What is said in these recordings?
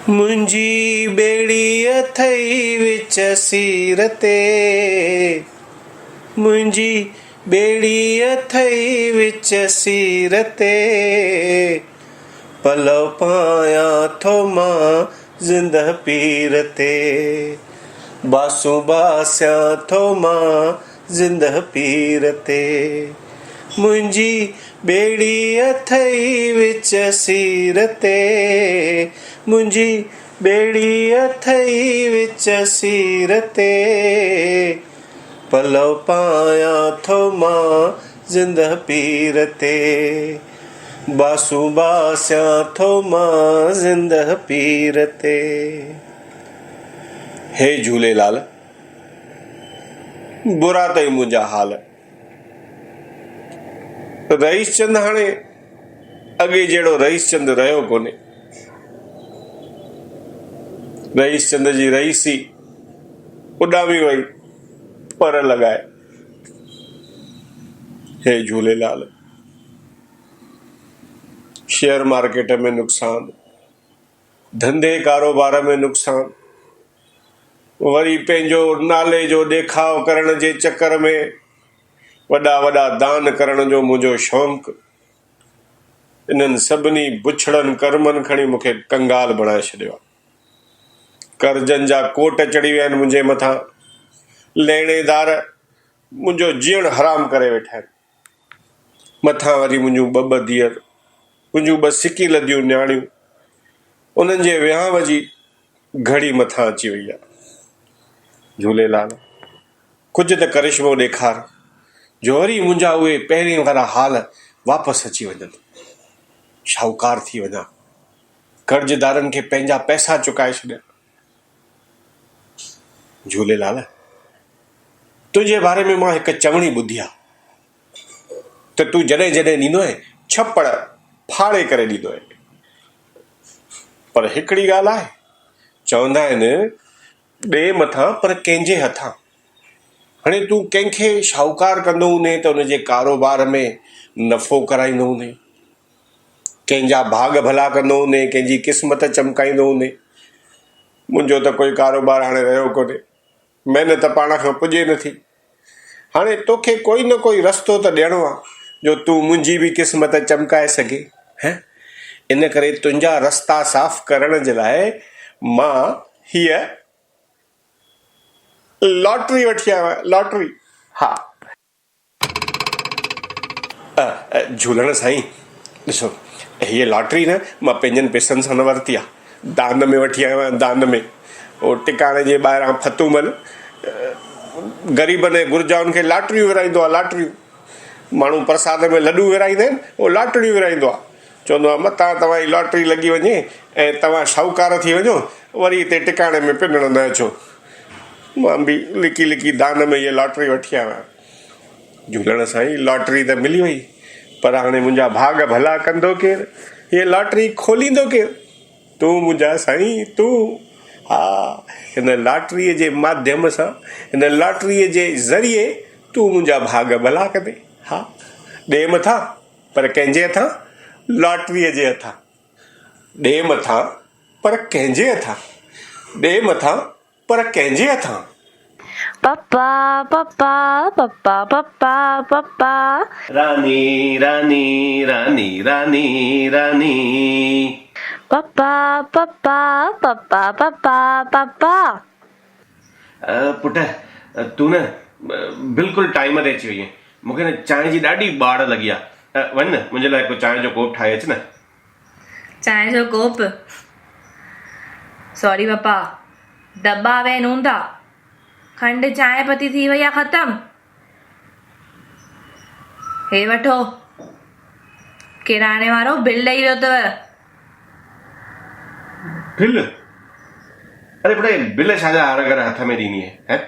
मुंहिंजी ॿेड़ी अथई विच सीर ते, मुंहिंजी ॿेड़ी अथई विच सीर ते, पलव पायां थो मां ज़िंदह पीर ते, बासूं बासियां थो मां ज़िंदह पीर ते। मुंहिंजी ॿेड़ी अथई विच सीर ते, मुंहिंजी ॿेड़ी अथई विच सीर ते, पलव पायां थो मां ज़िंदह पीर ते, बासूं बासियां थो मां ज़िंदह पीर ते। हे झूलेलाल, बुरा अथई मुंहिंजा हाल। रईस चंद हाणे अॻे जहिड़ो रईस चंद रहियो कोन्हे। रईस चंद जी रईसी उॾामी वई पर लॻाए। हे झूलेलाल, शेयर मार्केट में नुक़सान, धंधे कारोबार में नुक़सान, वरी पंहिंजो नाले जो ॾेखाव करण जे चकर में वॾा वॾा दान करण जो मुंहिंजो शौक़ु, इन्हनि सभिनी बुछड़नि कर्मनि खणी मूंखे कंगाल बणाए छॾियो आहे। कर्जनि जा कोट चढ़ी विया आहिनि मुंहिंजे मथां, लेणेदार मुंहिंजो जीअण हराम करे वेठा आहिनि। मथां वरी मुंहिंजूं ॿ धीअर, मुंहिंजूं 2 सिकी लदियूं न्याणियूं, उन्हनि जे विहांव जी घड़ी मथां अची वई आहे। झूलेलाल, कुझु त करिश्मो ॾेखार जो वरी मुंहिंजा उहे पहिरीं वारा हाल वापसि अची वञनि, शाहूकार थी वञा, कर्ज़दारनि खे पंहिंजा पैसा चुकाए छॾिया। झूलेलाल, तुंहिंजे बारे में मां हिकु चवणी ॿुधी आहे त तूं जॾहिं जॾहिं ॾींदो आहे छप्पड़ फाड़े करे ॾींदो आहे, पर हिकिड़ी ॻाल्हि आहे, चवंदा आहिनि ॿिए मथां पर कंहिंजे हथां। हाणे तूं कंहिंखे शाहूकार कंदो हूंदे त उनजे कारोबार में नफ़ो कराईंदो हूंदे, कंहिंजा भाग भला कंदो हूंदे, कंहिंजी क़िस्मत चमकाईंदो हूंदे। मुंहिंजो त कोई कारोबार हाणे रहियो कोन्हे, महिनत पाण खां पुॼे नथी। हाणे तोखे कोई न कोई रस्तो त ॾियणो आहे जो तूं मुंहिंजी बि क़िस्मत चमकाए सघे हैं। इन करे तुंहिंजा रस्ता साफ़ करण जे लाइ मां हीअ लॉटरी वठी आयो आहियां। लॉटरी, हा। झूलण साईं, ॾिसो, हीअ लॉटरी न मां पंहिंजनि पैसनि सां न वरिती आहे, दान में वठी आयो आहियां। दान में उहो टिकाणे जे ॿाहिरां फतूमल ग़रीबनि ऐं घुर्जाउनि खे लॉटरियूं विराईंदो आहे। लॉटरियूं, माण्हू प्रसाद में लॾूं विराईंदा आहिनि, उहो लॉटरियूं विराईंदो आहे। चवंदो आहे मतां तव्हांजी लॉटरी लॻी वञे ऐं तव्हां शाहूकार थी वञो, वरी हिते टिकाणे में पिनण न अचो। मां बि लिकी लिकी दान में इहा लॉटरी वठी आयो आहियां। झूलण साईं, लॉटरी त मिली वई, पर हाणे मुंहिंजा भाग भला कंदो केरु? हीअ लॉटरी खोलींदो केरु? तूं मुंहिंजा साईं, तूं। हा, हिन लॉटरीअ जे माध्यम सां, हिन लॉटरीअ जे ज़रिए तूं मुंहिंजा भाग भला कंदे। हा, ॾे मथां पर कंहिंजे हथां? लॉटरीअ जे हथां। ॾे मथां पर कंहिंजे हथां? ॾे मथां पर कंहिंजे हथां? पप्पा पप्पा पप्पा पप्पा पप्पा, रानी रानी रानी रानी रानी, पप्पा पप्पा पप्पा पप्पा पप्पा। पुट, तूं न बिल्कुलु टाइम ते अची वई आहीं। मूंखे न चांहि जी ॾाढी ॿाड़ लॻी आहे। वञ न, मुंहिंजे लाइ हिकु चांहि जो कोप ठाहे अच न। चांहि जो कोप? सॉरी पप्पा, दॿा वेन हूंदा, खंड चांहि पती थी वई आहे ख़तम। हे वठो, किराणे वारो बिल ॾेई वियो अथव। बिल? अरे पुट, बिल छाजा हर घर हथ में ॾींदी है?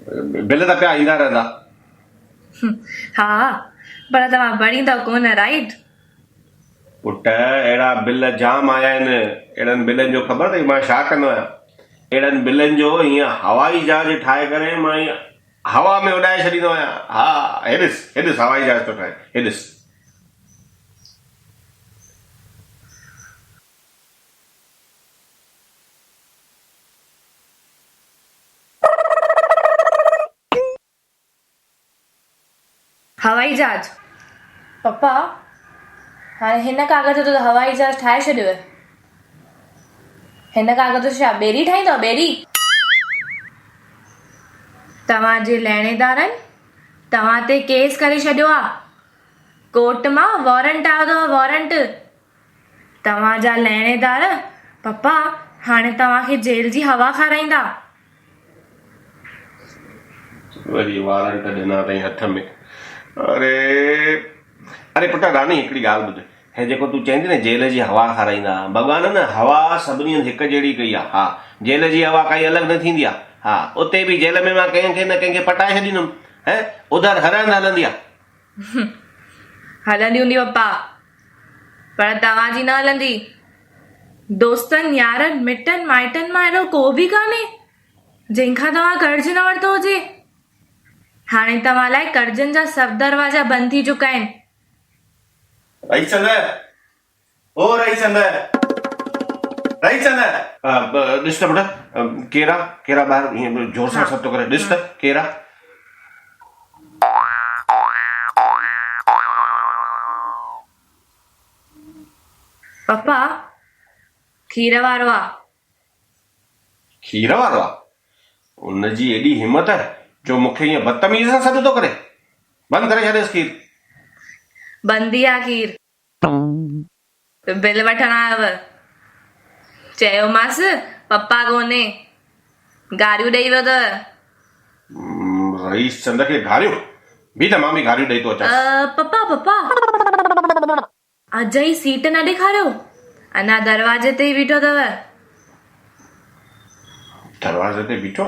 बिल त पिया ईंदा रहंदा। हा, पर तव्हां भरींदव कोन, राइट? पुट, अहिड़ा बिल जाम आया आहिनि। अहिड़नि बिलनि जो ख़बर अथई मां छा कंदो आहियां? अहिड़नि बिलनि जो हीअं हवाई जहाज ठाहे करे मां हीअं हवा में उॾाए छॾींदो आहियां। हा, हे ॾिस हवाई जहाज थो ठाहे, हे ॾिस। हवाई जहाज। पप्पा हाणे हिन कागज़ जो त हवाई जहाज ठाहे छॾियो। हिन कागज़ जो छा ॿेड़ी ठाहींदव ॿेड़ी? तव्हांजे लहिणेदारनि तव्हां ते केस करे छॾियो आहे। कोर्ट मां वारंट आयो अथव, वारंट। तव्हांजा लहिणेदार पप्पा हाणे तव्हांखे जेल जी हवा खाराईंदा। वरी वारंट ॾिना अथई हथ में। अरे अरे पुट रानी हिकिड़ी ॻाल्हि ॿुध, हे जेको तूं चईंदी न जेल जी हवा खाराईंदा, भॻवान न हवा सभिनी हंधि हिकु जहिड़ी कई आहे। हा, जेल जी हवा काई अलॻि न थींदी आहे। हा, उते बि जेल में मां कंहिंखे न कंहिंखे पटाए छॾींदुमि। है उधर हरंद हलंदी आहे। हलंदी हूंदी पप्पा, पर तव्हांजी न हलंदी। दोस्तनि यारनि मिटनि माइटनि मां अहिड़ो को बि कान्हे जंहिंखां तव्हां कर्ज न वरितो हुजे। हाणे तव्हां लाइ कर्जनि जा सभु दरवाजा बंदि थी चुका आहिनि। रईचंद, ओ रईचंद, रईचंद, ॾिस त पुट केरा केरा ॿाहिरि हीअं जोर सां सभु थो करे। ॾिस त केरा। पप्पा खीर वारो आहे। खीर वारो आहे? उनजी एॾी हिमत जो मूंखे ईअं बदतमीज़ सां सॾु थो करे। बंदि करे छॾेसि खीर। बंदी आहे खीर। बिल वठण आयव? चयोमांसि पप्पा कोन्हे, गारियूं ॾेई वियो अथव। रईस चंद खे गारियूं? बि त मां बि गारियूं ॾेई थो अचां। पप्पा पप्पा अॼु ई सीट न ॾेखारियो, अञा दरवाजे ते ई बीठो अथव। दरवाज़े ते बीठो?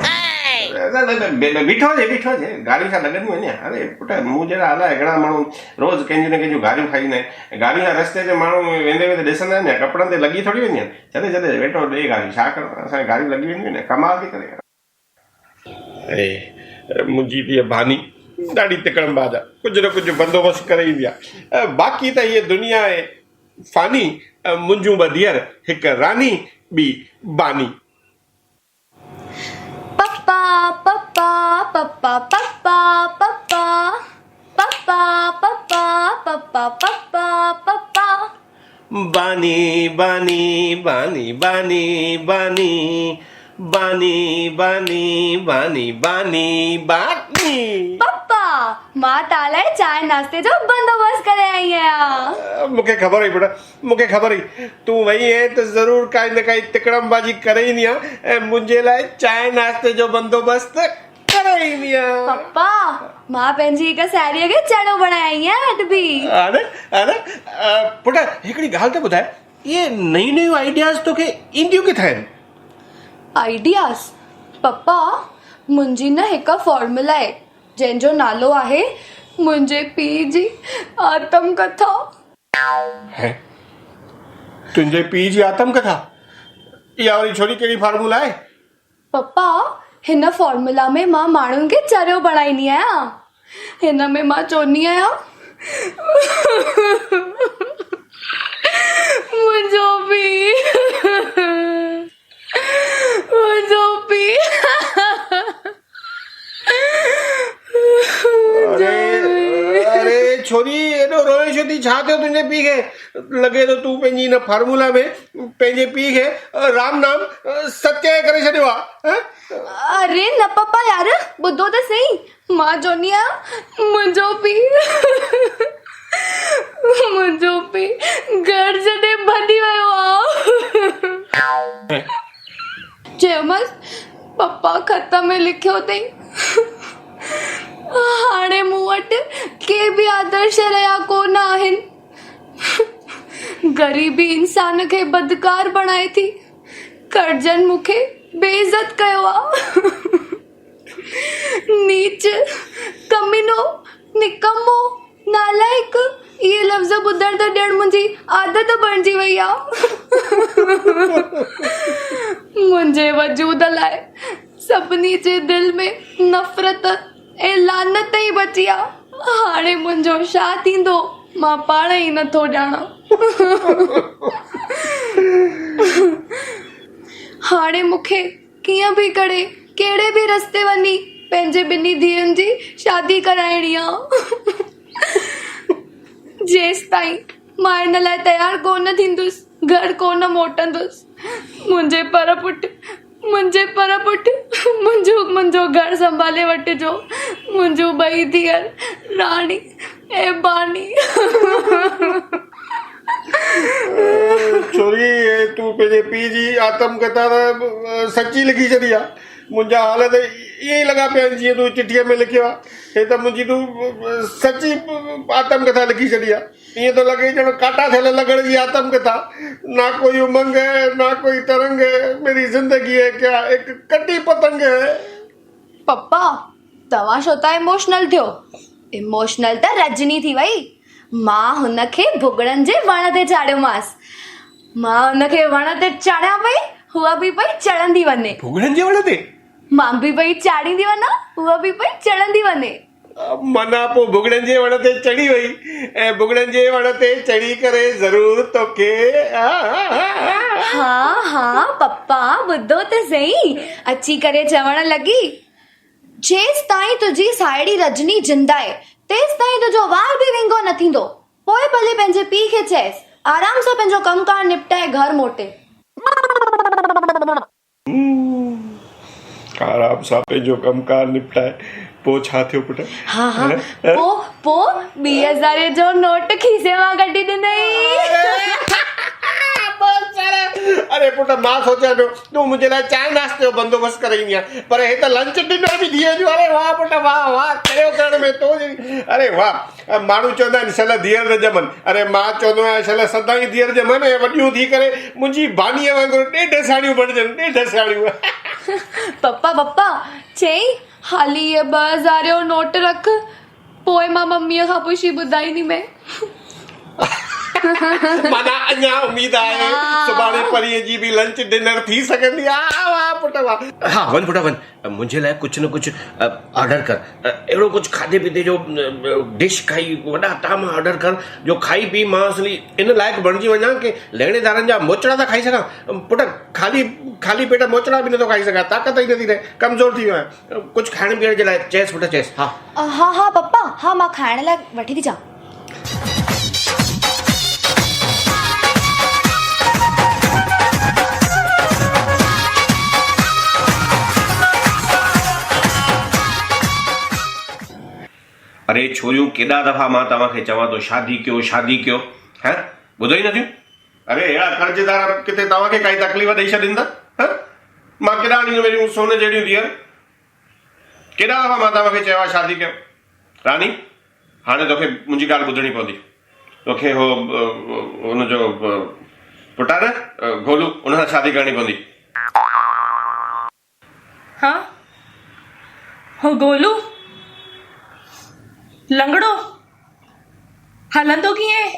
बीठो हुजे गारियूं छा लॻंदियूं आहिनि? अरे पुट मूं जहिड़ा अलाए घणा माण्हू रोज़ कंहिंजूं न कंहिंजूं गारियूं खाईंदा आहिनि। गारियूं रस्ते ते माण्हू वेंदे वेंदे ॾिसंदा आहिनि, कपिड़नि ते लॻी थोरी वेंदियूं आहिनि। जॾहिं जॾहिं वेठो ॾे गारियूं, छा करणो, असांखे गारियूं लॻी वेंदियूं आहिनि, कमाल थी करे। मुंहिंजी धीअ भानी ॾाढी तिकड़मबाज आहे, कुझु न कुझु बंदोबस्तु करे ईंदी आहे। बाक़ी त हीअ दुनिया आहे फानी। मुंहिंजूं ॿ धीअर, हिकु रानी ॿी बानी। पप्पा पप्पा पप्पा पप्पा पप्पा पप्पा पप्पा पप्पा पप्पा पप्पा बानी बानी बानी बानी बानी बानी बानी बानी बानी बानी। पप्पा मां तां लाइ चांहि नाश्ते जो बंदोबस्त करे आई आहियां। मूंखे ख़बर हुई बेटा, मूंखे ख़बर हुई तूं वई आहे त ज़रूरु काई न काई तिकड़मबाजी करे ईंदी आहे ऐं मुंहिंजे लाइ चांहि नाश्ते जो बंदोबस्त करे ईंदी आहे। पप्पा मां पंहिंजी हिकु साहेड़ीअ खे चणो बणाए आई आहियां अॼु बि। अरे पुट हिकिड़ी ॻाल्हि त ॿुधाए, इहे नयूं नयूं आइडियाज़ तोखे ईंदियूं किथां आहिनि? आइडियाज़? पप्पा मुंहिंजी न हिकु फॉर्मूला आहे जंहिंजो नालो आहे मुंहिंजे पीउ जी आत्मकथा। है तुंहिंजे पीउ जी आत्मकथा? इहा वरी छोरी कहिड़ी फॉर्मूला आहे? पप्पा हिन फॉर्मूला में मां माण्हुनि खे चरियो बणाईंदी आहियां। हिन में मां चवंदी आहियां मुंहिंजो पीउ मुंहिंजो पीउ। अरे छोरी एॾो रोए छो थी? छा थियो तुंहिंजे पीउ खे? लॻे थो तूं पंहिंजी हिन फॉर्मूला में पंहिंजे पीउ खे राम नाम सत्य करे छॾियो आहे। अरे न पप्पा यार, ॿुधो त सही। मां चवंदी आहियां मुंहिंजो पीउ मुंहिंजो पीउ घर जॾहिं भॼी वियो आहे। चयोमांसि पप्पा ख़त में लिखियो अथई हाणे मूं वटि के बि आदर्श रहिया कोन आहिनि। ग़रीबी इंसान खे बदकार बणाए थी। कर्जनि मूंखे बेइज़त कयो आहे। नीच, कमीनो, निकम्मो, नालाइक इहे लफ़्ज़ ॿुधण त ॼण मुंहिंजी आदत बणिजी वई आहे। मुंहिंजे वजूद लाइ सभिनी जे दिलि में नफ़रत ऐं लानत ई बची आहे। हाणे मुंहिंजो छा थींदो मां पाण ई नथो ॼाणां। हाणे मूंखे कीअं बि करे कहिड़े बि रस्ते वञी पंहिंजे ॿिन्ही धीअनि जी शादी कराइणी आहे। जेसि ताईं मां हिन लाइ तयारु कोन थींदुसि घर कोन मोटंदुसि। मुंहिंजे पर पुट मुंहिंजो घर संभाले वठिजो। मुंहिंजूं ॿई धीअर राणी ऐं बानी। छोरी तूं पंहिंजे पीउ जी आत्मकथा त सची लिखी छॾी आहे। मुंहिंजा हाल त ईअं ई लॻा पिया आहिनि जीअं तूं चिठीअ में लिखियो आहे। हे त मुंहिंजी तूं सची आत्मकथा लिखी छॾी आहे। ईअं थो लॻे ॼण काटा थियल लॻण जी आत्मकथा। ना कोई उमंग है, ना कोई तरंग है, मेरी ज़िंदगी है क्या एक कटी पतंग है। पप्पा तव्हां छो था इमोशनल थियो? इमोशनल त रजनी थी वई। मां हुनखे भुॻड़नि जे वण ते चाढ़ियोमांसि। मां हुनखे वण ते चाढ़ियां पई, हूअ बि पई चढ़ंदी वञे। भुॻड़नि जे वण ते मां बि पई चाढ़ींदी वञा, हूअ बि पई चढ़ंदी वञे। माना पोइ भुॻड़नि जे वण ते चढ़ी वई ऐं भुॻड़नि जे वण ते चढ़ी करे ज़रूर तोखे हाँ पप्पा ॿुधो त सही। अची करे चवण लॻी, जेसि ताईं तुंहिंजी साहेड़ी रजनी जिंदा आहे तेसि ताईं तुंहिंजो वार बि विंगो न थींदो। पोइ भले पंहिंजे पीउ खे चएसि आराम सां पंहिंजो कमकार निपटाए घर मोटे। आराम सां पंहिंजो कमकार निपटाए। पोइ छा थियो पुट? हाँ पोइ 2000 जो नोट खीसे मां कढी ॾिनई। अरे पुट मां सोचियां पियो तूं मुंहिंजे लाइ चांहि नाश्ते जो बंदोबस्तु करे ईंदी आहे, पर हे त लंच डिनर बि धीअ जो। अरे वाह पुट वाह करियो करण में तो। अरे वाह, माण्हू चवंदा आहिनि शल धीअर न ॼमनि। अरे मां चवंदो आहियां शल सदाईं धीअर ॼमनि ऐं वॾियूं थी करे मुंहिंजी बानीअ वांगुरु ॾेढ साड़ियूं बणजनि, ॾेढ साड़ियूं। पप्पा चई हाली ये 2000 जो नोट रख, पोइ मां मम्मीअ खां पुछी ॿुधाईंदी मैं। माना अञा उम्मीद आहे सुभाणे परीअं जी बि लंच डिनर थी सघंदी आहे। वाह पुट वाह। हा वञ पुट वञ, मुंहिंजे लाइ कुझु न कुझु ऑर्डर कर। अहिड़ो कुझु खाधे पीते जो डिश खाई, वॾा ताम ऑर्डर कर जो खाई पी मां असली इन लाइक़ु बणिजी वञा की लहिणेदारनि जा मोचड़ा था खाई सघां। पुट खाली पेट मोचड़ा बि नथो खाई सघां, ताक़त ई नथी रहे, कमज़ोर थी वियो आहियां। कुझु खाइण पीअण जे लाइ चएसि पुट चएसि। हाँ पप्पा हाँ, मां खाइण लाइ वठी थी अचां। अरे छोरियूं केॾा दफ़ा मां तव्हांखे चवां थो शादी कयो है, ॿुधो ई नथियूं। अरे अहिड़ा कर्ज़दार किथे तव्हांखे काई तकलीफ़ ॾेई छॾींदा? मां केॾा ॾींहं मेरियूं सोने जहिड़ियूं धीअर, केॾा दफ़ा मां तव्हांखे चयो आहे शादी कयो। रानी हाणे तोखे मुंहिंजी ॻाल्हि ॿुधणी पवंदी। तोखे हुनजो पुटु आहे न गोलू, हुन सां शादी करणी पवंदी। हाँ हो गोलू लंगड़ो हलंदो कीअं?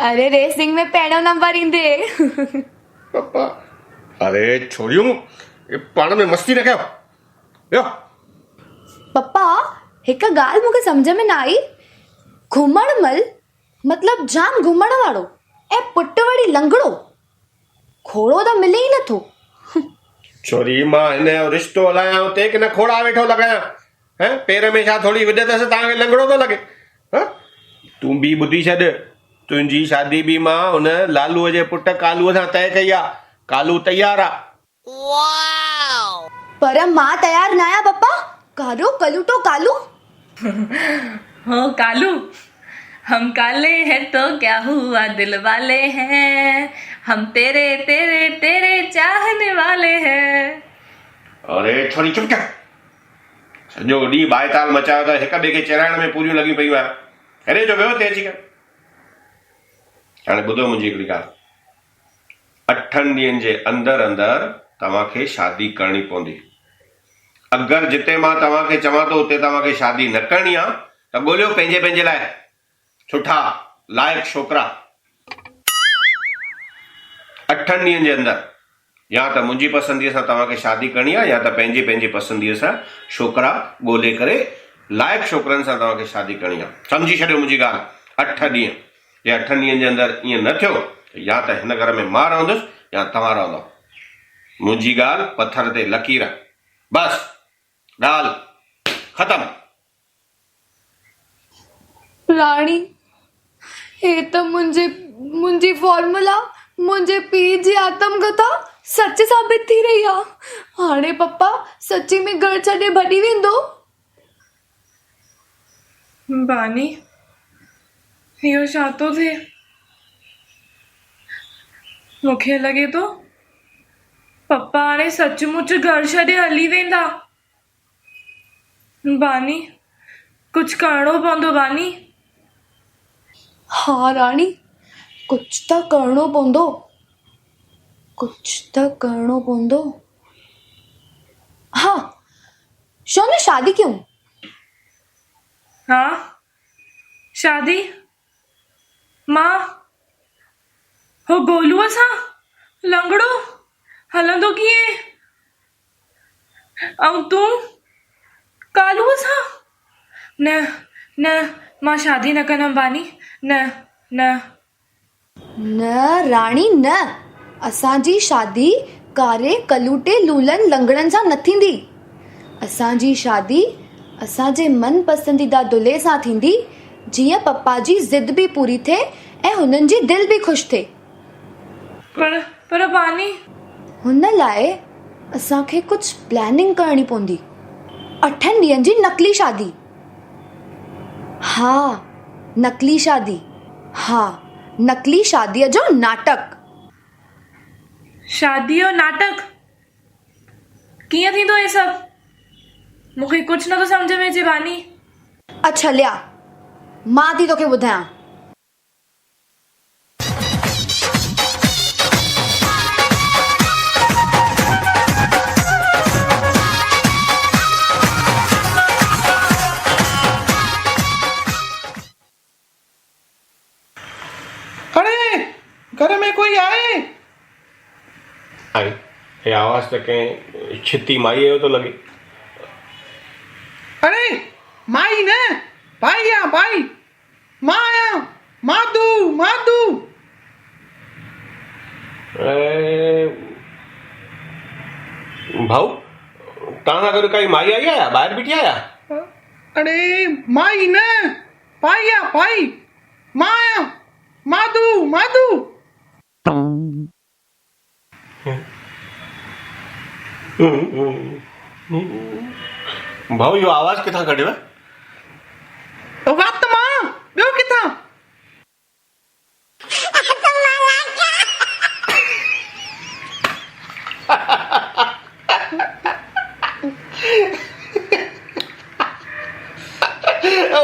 अरे रेसिंग में पहिरियों नंबर ईंदे। पप्पा अरे छोरियूं पाण में मस्ती न कयो। पप्पा हिकु ॻाल्हि मूंखे सम्झ में न आई। घुमण मल मतलब जाम घुमण वारो ऐं पुटु वरी लंगड़ो, खोड़ो त मिले ई नथो। छोरी मां हिन जो रिश्तो हलायां हुते की न खोड़ा वेठो लॻायां? हैं पेर में छा थोड़ी विधत अथसि तव्हांखे लंगड़ो थो लॻे? तूं बि ॿुधी छॾ, तुंहिंजी शादी बि मां हुन लालूअ जे पुट कालूअ सां तय कई आहे। कालू तयार आहे। पर मां तयार न आहियां पप्पा। कालू हो कालू, हम काले हैं तो क्या हुआ दिल वाले हैं, हम तेरे तेरे तेरे चाहने वाले हैं। अरे छोरी चुप कर, सॼो ॾींहुं बाएताल मचायो त हिक ॿिए खे चिराइण में पूरियूं लॻी पयूं आहिनि। अरे जो वियो ते अची कर। हाणे ॿुधो मुंहिंजी हिकिड़ी ॻाल्हि, 8 ॾींहंनि जे अंदरि अंदरि तव्हांखे शादी करणी पवंदी। अगरि जिते मां तव्हांखे चवां थो उते तव्हांखे शादी न करणी आहे त ॻोल्हियो पंहिंजे लाइ सुठा लाइक़ छोकिरा। 8 ॾींहंनि जे अंदरि या त मुंहिंजी पसंदीअ सां तव्हांखे शादी करणी आहे या त पंहिंजी पसंदीअ सां छोकिरा ॻोल्हे करे लाइक़ छोकिरनि सां तव्हांखे शादी करणी आहे। सम्झी छॾियो मुंहिंजी ॻाल्हि। 8 ॾींहं जे 8 ॾींहंनि जे अंदरि ईअं न थियो त या त हिन घर में मां रहंदुसि या तव्हां रहंदव। मुंहिंजी ॻाल्हि पथर ते लकीर, बस ॻाल्हि ख़तम। राणी, हे त मुंहिंजी फॉर्मूला मुंहिंजे पीउ जी आत्मकथा सच साबित थी रही आहे। हाणे पप्पा सची में घर छॾे भॼी वेंदो। बानी, इहो छा थो थिए? मूंखे लॻे थो पप्पा हाणे सचमुच घर छॾे हली वेंदा। बानी, कुछ करणो पवंदो बानी। हाँ राणी, कुछ त करणो पवंदो, कुछ त करणो पवंदो। हाँ, शो ने शादी क्यों? हाँ, शादी? मां हो गोलूअ सां लंगड़ो हलंदो कीअं? ऐं तूं कालूअ सां? न न, मां शादी न कंदमि बानी। न न न राणी न, असांजी शादी कारे कलूटे लूलन लंगड़नि सां न थींदी। असांजी शादी असांजे मन पसंदीदा दुल्हे सां थींदी, जीअं पप्पा जी ज़िद बि पूरी थिए ऐं हुननि जी दिलि बि ख़ुशि थिए। पर बानी, हुन लाइ असांखे कुछ प्लानिंग करणी पवंदी। 8 ॾींहंनि जी नकली शादी। हाँ, नकली शादी। हाँ, नकली शादीअ जो नाटक। शादी जो नाटक कीअं थींदो हे सभु? मूंखे कुछ नथो सम्झ में अचे बानी। अच्छा लिया, मां थी तोखे ॿुधायां। अरे घर में कोई आए? आई ये आवाज़ त कंहिं छिती माईअ जो थो लॻे। अरे माई न, भाई आ भाई। मां आया, माधू माधू। भाऊ, तव्हां सां गॾु काई माई आई आहे? ॿाहिरि बीठी आया? अरे माई न, भाई आ भाई। मां आया, माधू माधू। भाऊ, इहो आवाज़ किथां कढियो? वात मां, ॿियो किथां?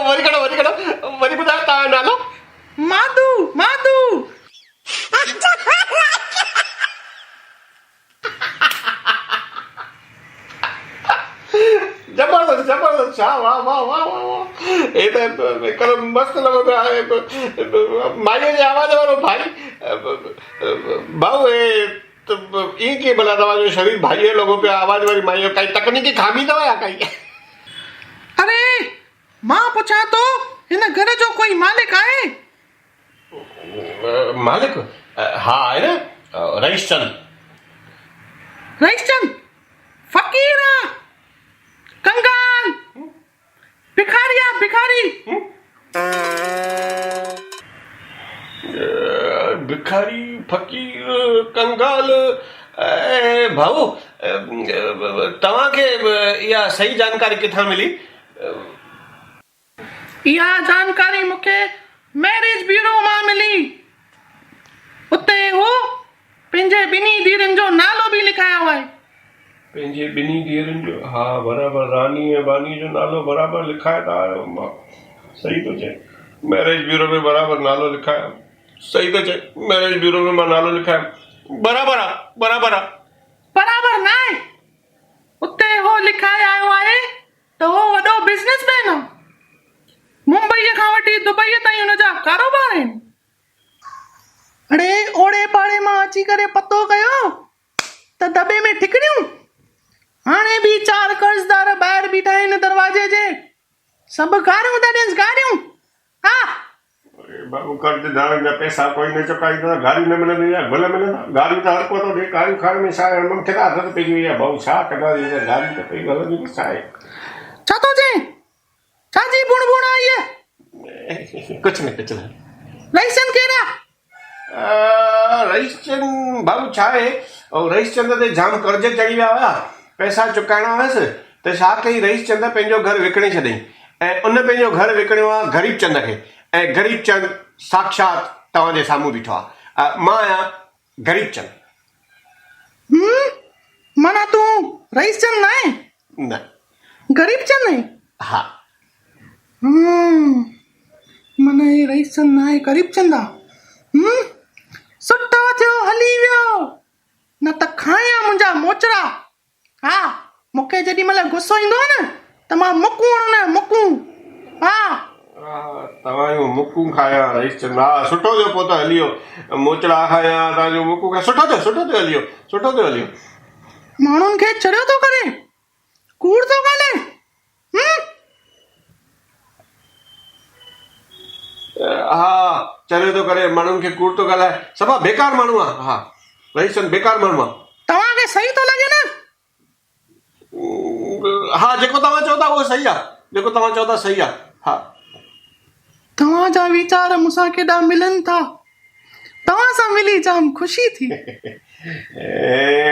वरी कढो, वरी ॿुधायो तव्हां नालो? माधू माधू। जबरदस्त जबरदस्त, छा वाह वाह वाह वाह वाह। हे त हिकदमि मस्तु लॻो पियो आहे। माईअ जे आवाज़ वारो भाई। भाऊ, हे ईअं कीअं भला तव्हांजो शरीर भाईअ जो लॻो पियो आहे, आवाज़ वारी माईअ? काई तकनीकी खामी अथव या काई? अरे मां पुछां थो, हिन घर जो कोई मालिक आहे? मालिक? हा आहे न, रईसचंद। रईसचंद फ़कीर आ, कंगाल, भिखारी आ भिखारी। भिखारी, फकीर, कंगाल। भाऊ, तव्हांखे इहा सही जानकारी किथां मिली? इहा जानकारी मूंखे मैरिज ब्यूरो मां मिली। उते हो पंहिंजे ॿिन्ही धीअरुनि जो नालो बि लिखायो आहे। पंहिंजे ॿिन्ही धीअरुनि जो? हा बराबरि, रानी ऐं बानी जो नालो बराबरि लिखाए था आहियो। मां सही थो चए, मैरिज ब्यूरो में बराबरि नालो लिखायो। सही थो चए, मैरिज ब्यूरो में मां नालो लिखायो। बराबरि आहे, बराबरि आहे। बराबरि न आहे, उते हो लिखाए आयो आहे त हो वॾो बिज़नेसमैन आहे। मुंबईअ खां वठी दुबईअ ताईं हुनजा कारोबार आहिनि। अड़े ओड़े पाड़े मां अची करे पतो कयो त दॿे में ठिकरियूं। हाणे बि 4 कर्ज़दार ॿाहिरि बीठा आहिनि दरवाजे जे। सभु गारियूं था ॾियनि, गारियूं। हा बाबू, कर्ज़दारनि जा पैसा कोई न चुकाईंदो, गारियूं न मिलंदियूं या भले मिलंदा? गारियूं त हर को थो ॾिए, गारियूं खाइण में छा आहे? मूंखे त आदत पइजी वई आहे भाऊ, छा कंदा? गारियूं त पई हलंदियूं, छा आहे? छा थो चए? छाजी बुण बुण आई आहे? कुछ नहीं रईसचंद केड़ा? रईसचंद भाऊ छा आहे, रईसचंद ते जाम कर्ज चढ़ी विया हुआ, पैसा चुकाइणा हुअसि त छा कई, रईसचंद पंहिंजो घर विकिणे छॾियईं ऐं उन पंहिंजो घर विकिणियो आहे गरीबचंद खे, ऐं गरीबचंद साक्षात तव्हांजे साम्हूं बीठो आहे। मां आहियां गरीबचंद। माना तूं रईसचंद नाहे? न, गरीबचंद आहे? हा। माना हे रईसचंद नाहे, गरीबचंद आहे। सुठो थियो हली वियो, न त खाया मुंहिंजा मोचड़ा। हा, मूंखे जेॾी महिल गुस्सो ईंदो आहे न त मां मुकूं हणंदो आहियां, मुकूं। हा तव्हांजो मुकूं खाया रईसचंद। हा, सुठो थियो पोइ त हली वियो, मोचड़ा खाया, तव्हांजो मुकूं खाया, सुठो थियो हली वियो। माण्हुनि खे चढ़ियो थो करे, कूड़ थो ॻाल्हाए। हा, चरियो थो करे, माण्हुनि खे कूड़ थो ॻाल्हाए, सभा बेकार माण्हू आहे। हा, रईसचंद बेकार माण्हू आहे। तव्हांखे सही थो लॻे न? हा, जेको तव्हां चओ था उहो सही आहे, जेको तव्हां चओ था सही आहे। हा, तव्हांजा वीचार मूंसां केॾा मिलनि था, तव्हां सां मिली जाम ख़ुशी थी।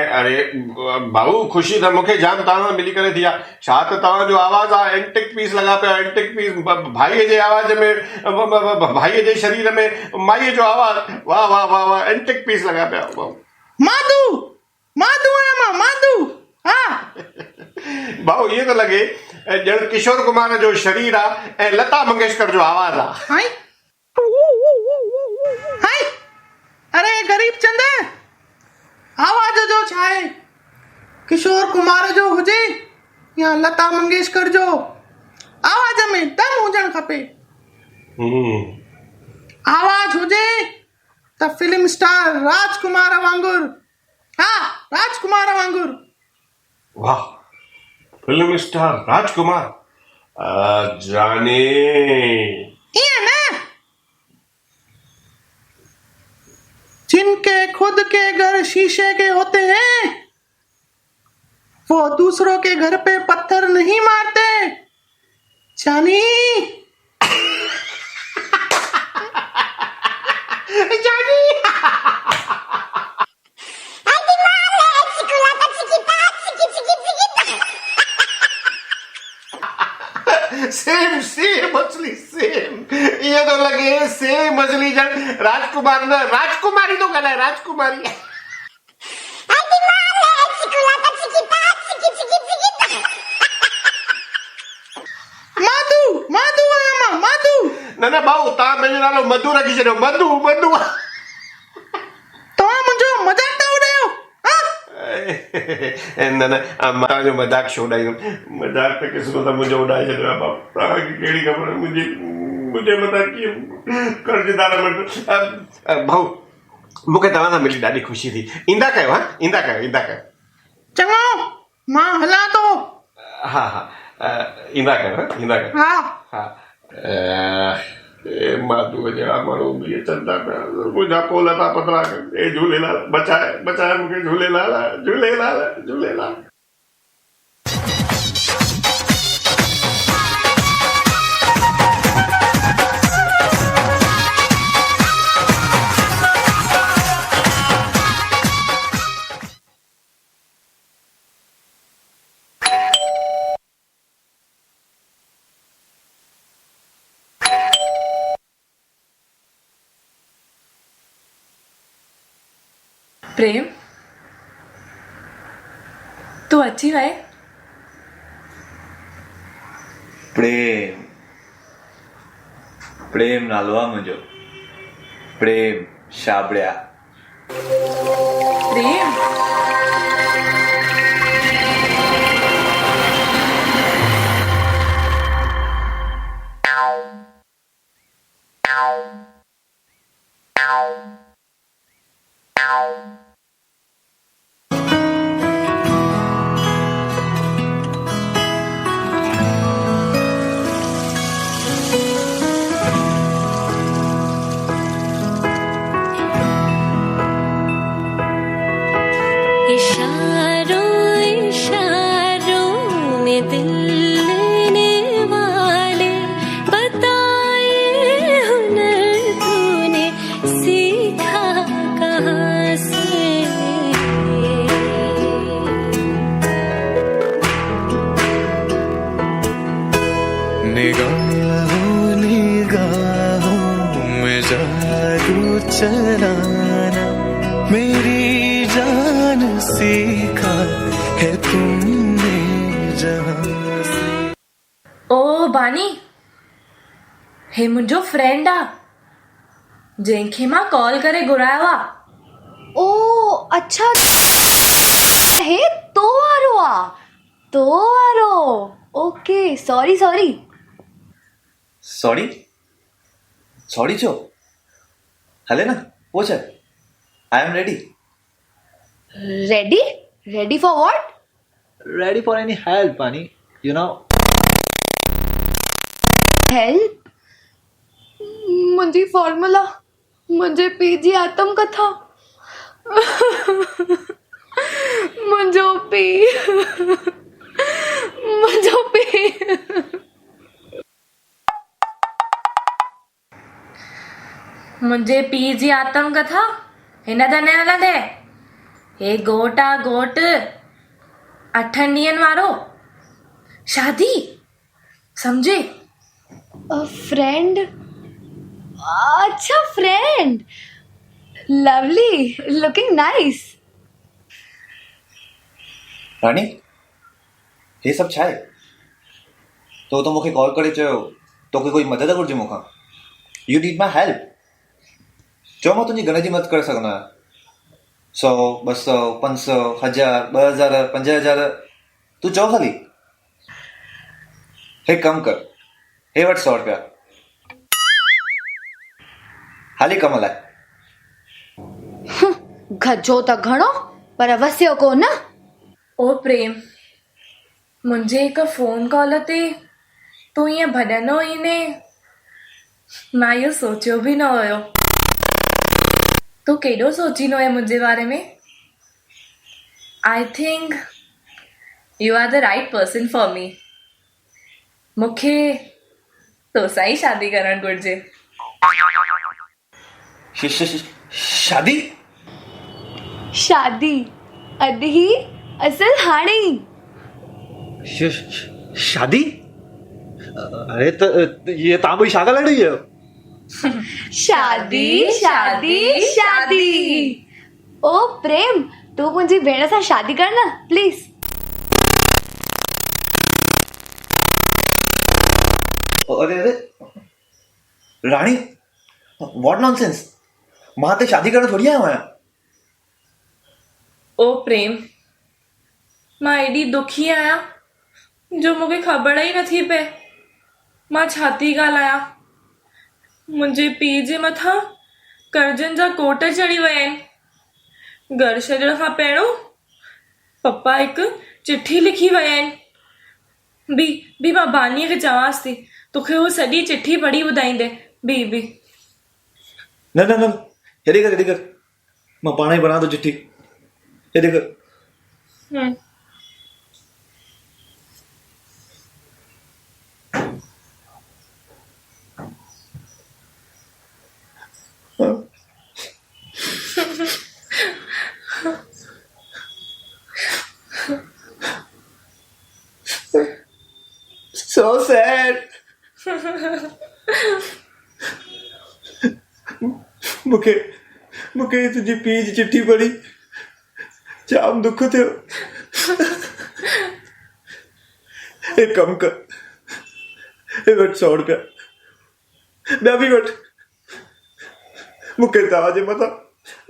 अरे भाऊ, ख़ुशी त मूंखे जाम तव्हां मिली करे थी आहे। छा त तव्हांजो आवाज़ आहे, एंटिक पीस लॻा पिया, एंटिक पीस। भाईअ जे आवाज़ में, भाईअ जे शरीर में माईअ जो आवाज़, वाह वाह वाह वाह, एंटिक पीस लॻा पिया। माधू आहियां मां, माधू। हा भाऊ, इएं थो लॻे ॼण किशोर कुमार जो शरीर आहे ऐं लता मंगेशकर जो आवाज़ आहे। अरे गरीबचंद, आवाज़ जो छा आहे? किशोर कुमार जो हुजे या लता मंगेशकर जो, आवाज़ में दम हुजणु खपे। आवाज़ हुजे त फिल्म स्टार राजकुमार वांगुर। हा, राजकुमार वांगुर। वाह, फिल्म स्टार राजकुमार जाने। ये ना, जिनके खुद के घर शीशे के होते हैं वो दूसरों के घर पे पत्थर नहीं मारते। जानी जानी सेम मछली, सेम। ये तो लगे सेम मछली जन राजकुमार न राजकुमारी तो कहना है, राजकुमारी। माधू आहियां मां, माधू। न भाऊ, तव्हां पंहिंजो नालो मधु रखी छॾियो, मधु। तव्हां मुंहिंजो मज़ाक था उॾायो? न तव्हांजो मज़ाक छो उॾाईंदुमि? मज़ाक त क़िस्मत मुंहिंजो उॾाए छॾियो आहे बाबू। तव्हांखे कहिड़ी ख़बर मुंहिंजे मथां कीअं कर्ज़दार वटि। भाऊ, मूंखे तव्हां सां मिली ॾाढी ख़ुशी थी। ईंदा कयो। हा, ईंदा कयो। चङो, मां हलां थो। हा, ईंदा कयो। हा। माधू जहिड़ा माण्हू बि अचनि था पिया, मुंहिंजा पोल था पतला कनि। ए झूलेलाल, बचाए मूंखे, झूलेलाल। प्रेम, तू अची वए? प्रेम नालो आहे मुंहिंजो, प्रेम शाबड़िया। प्रेम, इशारों में दिल लेने वाले बताए जादू चलाना मेरी जान सीखा है तुमने जहां से। ओ बानी, हे मुंहिंजो फ्रेंड आ जंहिंखे मां कॉल करे घुरायो आहे। ओ अच्छा, हे तो वारो ओके, सॉरी सॉरी छो हले न पूछ I am ready ready for what? Ready for any help pani you know help? मुंहिंजी फॉर्मूला, मुंहिंजे पीउ जी आत्मकथा, मुंहिंजो पीउ मुंहिंजे पीउ जी आत्मकथा हिन त न हलंदे। हे घोट आ घोट, 8 ॾींहंनि वारो, शादी, समझे? फ्रेंड, अच्छा फ्रेंड, लवली, लुकिंग नाइस। रानी हे सभु छा आहे? तो मूंखे कॉल करे चयो तोखे कोई मदद घुरिजे मूंखां, यू नीड माई हेल्प। चओ मां तुंहिंजी घर जी मदद करे सघंदो आहियां। 100, 200, 500, 1000, 2000, 5000 तूं चओ ख़ाली। हे कमु कर, हे वटि 100 रुपया हाली कम लाइ। गजो त घणो पर वसियो कोन। ओ प्रेम, मुंहिंजे हिकु फोन कॉल ते तूं ईअं भॼंदो ई ने, मां इहो सोचियो बि न हुयो। तूं केॾो सोचींदो आहे मुंहिंजे बारे में। I think you are the right person for me. मूंखे तोसां ई शादी करणु घुरिजे। शादी अॼु ही असल हाणे ई। शादी? अरे तो ये तव्हां ॿई छा ॻाल्हाए रही आहियो? शादी। ओ प्रेम, तू मुंहिंजी भेण सां शादी कर न प्लीज। अरे रानी, व्हाट नॉनसेंस, मां ते शादी करण थोड़ी आयो आहियां। ओ प्रेम, मां एॾी दुखी आहियां जो मूंखे ख़बर ई नथी पए मां छा थी ॻाल्हायां। मुंहिंजे पीउ जे मथां कर्जनि जा कोट चढ़ी विया आहिनि। घर छॾण खां पहिरियों पप्पा हिकु चिठी लिखी विया आहिनि। बी मां बानीअ खे चवांसि थी, तोखे उहो सॼी चिठी पढ़ी ॿुधाईंदे। बी न हेॾे कर, मां पाण ई बनां थो चिठी। हेॾे कर। So sad. मूंखे तुंहिंजी पीउ जी चिठी पढ़ी जाम दुख थियो। एक कम कर, हे वटि 100 रुपया ॿिया बि वटि। मूंखे तव्हांजे मथां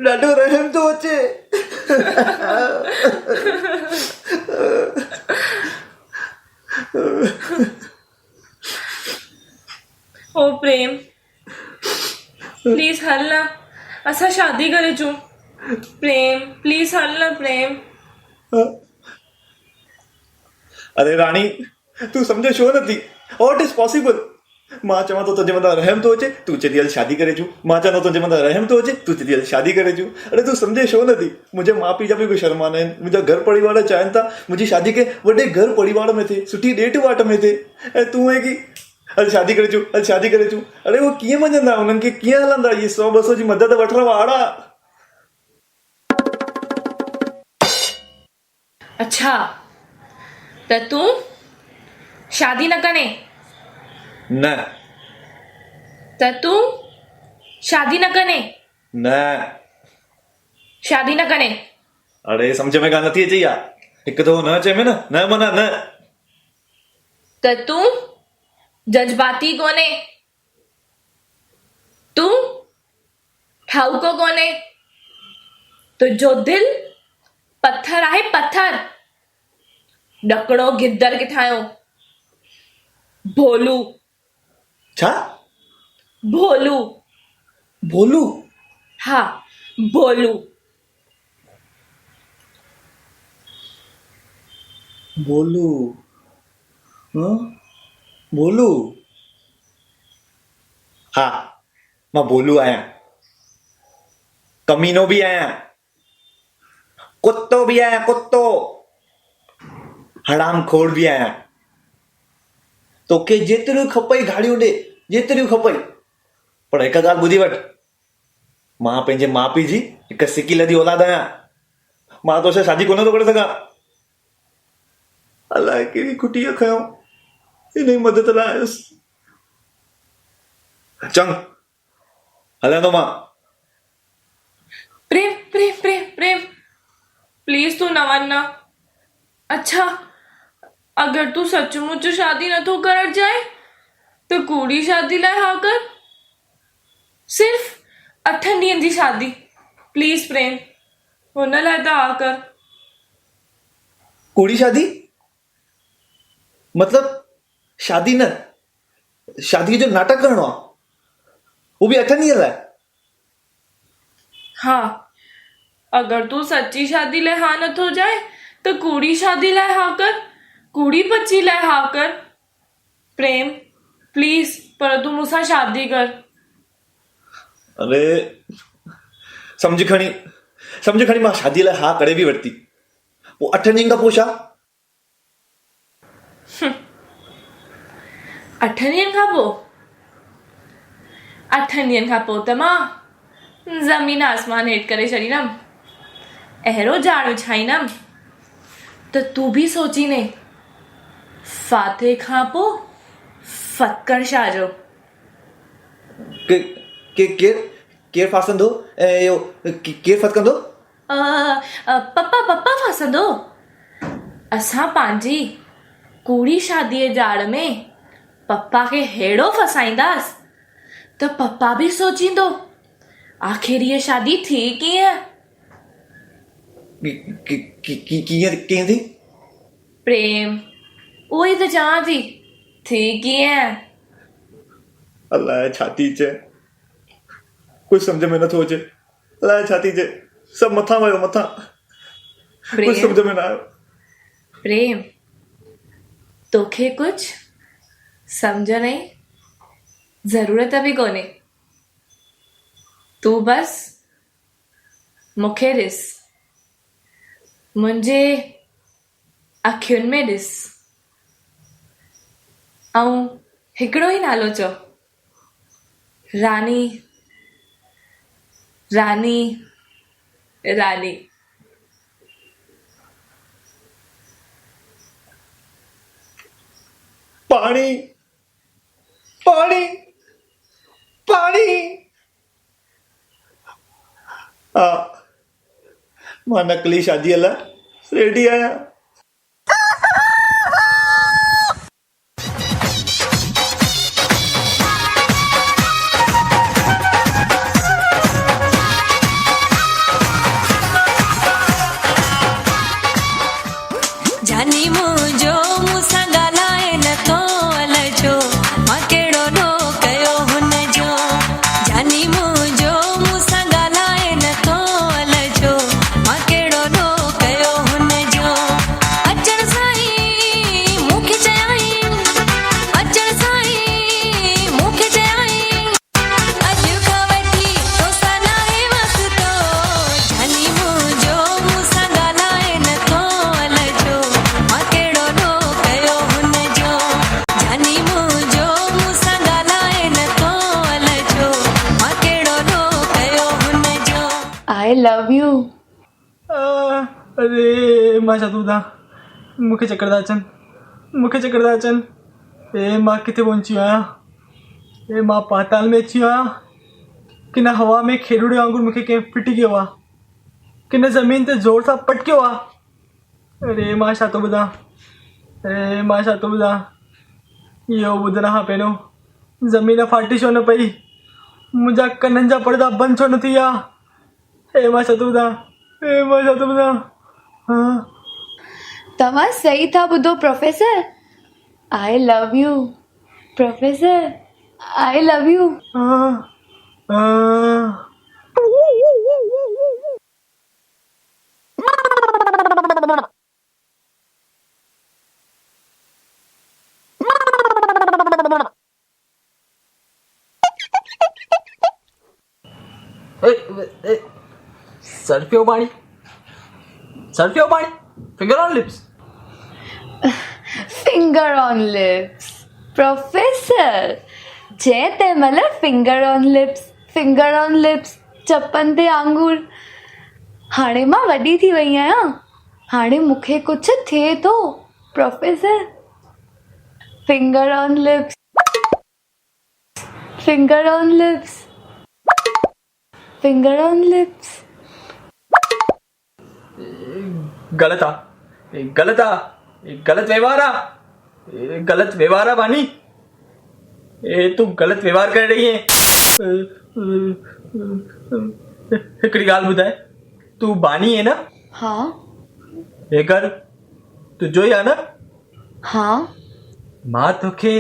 ॾाढो रहम थो अचे। ओ प्रेम, प्लीज हल न, असां शादी करे अचूं। प्रेम प्लीज हल न प्रेम। अरे रानी, तू समझे छो नथी? What is possible? मां चवां तो तुंहिंजे मथां रहम थो अचे, तू चेती हल शादी करे अचूं। मां चवां तुंहिंजे मथां रहम थो अचे, तू चेती हल शादी करे अचूं। अरे तू समझे छो नथी? मुंहिंजे माउ पीउ जा बि कुझु अरमान आहिनि। मुंहिंजा घर परिवार चाहिनि था मुंहिंजी शादी के वॾे घर परिवार में थिए, सुठी ॾेठ वाट में थिए। ऐं तूं आहे की हल शादी करे अचूं। अरे वो कीअं मञंदा? उन्हनि खे कीअं हलंदा? इहे 100-200 जी मदद वठण वारा। अच्छा, त तूं शादी न करे न त तूं शादी न कने न। शादी न कने अरे सम्झ में कान नथी अचे यार, हिकु दफ़ो न चए में न माना न। त तूं जज्बाती कोने, तूं ठाउको कोने, तुंहिंजो दिल पत्थर आहे पत्थर, ॾकड़ो गिद्दर किथायो, भोलू छा? भोलू, भोलू? हा भोलू। भोलू? हाँ? भोलू? हाँ, मां भोलू आहियां, कमीनो भी आहियां, कुत्तो भी आहियां, कुत्तो, हराम खोर भी आहियां। तोखे जेतिरियूं खपई गाड़ियूं ॾे, जेतिरियूं खपई, पर हिकु ॻाल्हि ॿुधी वठ, मां पंहिंजे माउ पीउ जी हिकु सिकी लधी औलाद आहियां। मां तोसां शादी कोन थो करे सघां। अलाए कहिड़ी खुटीअ खयों, इन जी मदद लाइ आयुसि। चंग हलंदो मां। प्रेम प्रेम प्रेम प्रेम, प्लीज तू न वञ। अच्छा, अगर तू सचमुच शादी नथो करण चाहे तो कूड़ी शादी लाइ हा कर, सिर्फ 8 ॾींहंनि जी शादी, प्लीज प्रेम, हुन लाइ त हा कर। कूड़ी शादी? मतलब शादी न, शादी जो नाटक करणो आहे, वो भी 8 ॾींहं लाइ? हाँ, अगर तू सच्ची शादी लाइ हा नथो जाए तो कूड़ी शादी लाइ हा कर, कूड़ी पची लाइ हा कर। प्रेम प्लीज, पर तू मूंसां शादी कर। अरे समझ खणी मां शादी लाइ हा करे बि वरिती, पोइ 8 ॾींहंनि खां पोइ छा? 8 ॾींहंनि खां पोइ? 8 ॾींहंनि खां पोइ त मां ज़मीन आसमान हेठि करे छॾींदमि, अहिड़ो जाड़ विछाईंदमि त तूं बि सोचीने फाते खां पोइ फतकर शाह जो। केरु फासंदो ऐं इहो केरु फतकंदो? पप्पा फासंदो। असां पंहिंजी कूड़ी शादीअ जाड़ में पप्पा खे हेड़ो फसाईंदास त पप्पा बि सोचींदो आखिर ये शादी थी कीअं? कीअं थी? प्रेम, उहो ई त चवां थी कीअं? अलाए छा थी चए, कुछ समझ में नथो अचे। अलाए छा थी चए, सभु मथां वियो मथां, कुछ समझ में न आयो। प्रेम, तोखे कुछ समझण जी ज़रूरत बि कोन्हे, तू बस मूंखे ॾिस, मुंहिंजे अखियुनि में ॾिस, ऐं हिकिड़ो ई नालो चओ, रानी रानी रानी। पाणी पाणी पाणी। हा, मां नकली शादीअ लाइ रेडी आहियां। जानी मुंहिंजो मूंसां ॻाल्हाए नथो अलजो, मां कहिड़ो ॾो कयो हुनजो। जानी मुंहिंजो मूंसां ॻाल्हाए नथो अलजो, मां कहिड़ो ॾो कयो हुनजो। अचण सां ई मूंखे चयाईं, अचण सां ई मूंखे चयाईं, अॼु खां वठी तोसां नाहे वास्तो। जानी मुंहिंजो मूंसां ॻाल्हाए नथो अलजो, मां कहिड़ो ॾो कयो हुनजो। जानी मुंहिंजो मूंसां ॻाल्हाए नथो अलजो, मां कहिड़ो ॾो कयो हुनजो। आई लव यू। अरे मां छा थो ॿुधां, मूंखे चक्कर था अचनि। ए मां किथे पहुची वियो आहियां, ए मां पाताल में अची वियो आहियां। किन हवा में खेॾुड़े वांगुरु मूंखे कंहिं फिटी कयो आहे, किन ज़मीन ते ज़ोर सां पटकियो आहे। अरे मां छा थो ॿुधां, अरे मां छा थो ॿुधां। इहो ॿुधण खां पहिरियों ज़मीन फाटी छो न पई, मुंहिंजा कननि जा पर्दा बंदि छो न थी विया। हे मां छा थो ॿुधां, हे मां छा थो ॿुधां। हाँ तव्हां सही था ॿुधो professor. I love you professor, I love you. हाँ हाँ सर पियो पाणी, सर पियो पाणी, finger on lips. Finger on lips professor, जंहिं तंहिं महिल finger on lips, finger on lips चपनि ते आंगुर। हाणे मां वॾी थी वई आहियां, हाणे मूंखे कुझु थिए थो professor. Finger on lips, finger on lips, finger on lips. गलत आ, गलत आ, गलत व्यवहार आ, गलत व्यवहार आ बानी। तू गलत व्यवहार कर रही है। हिकिड़ी ॻाल्हि ॿुधाए, तू बानी है ना? हाँ हे घर तुंहिंजो ई आहे न? हाँ मां तोखे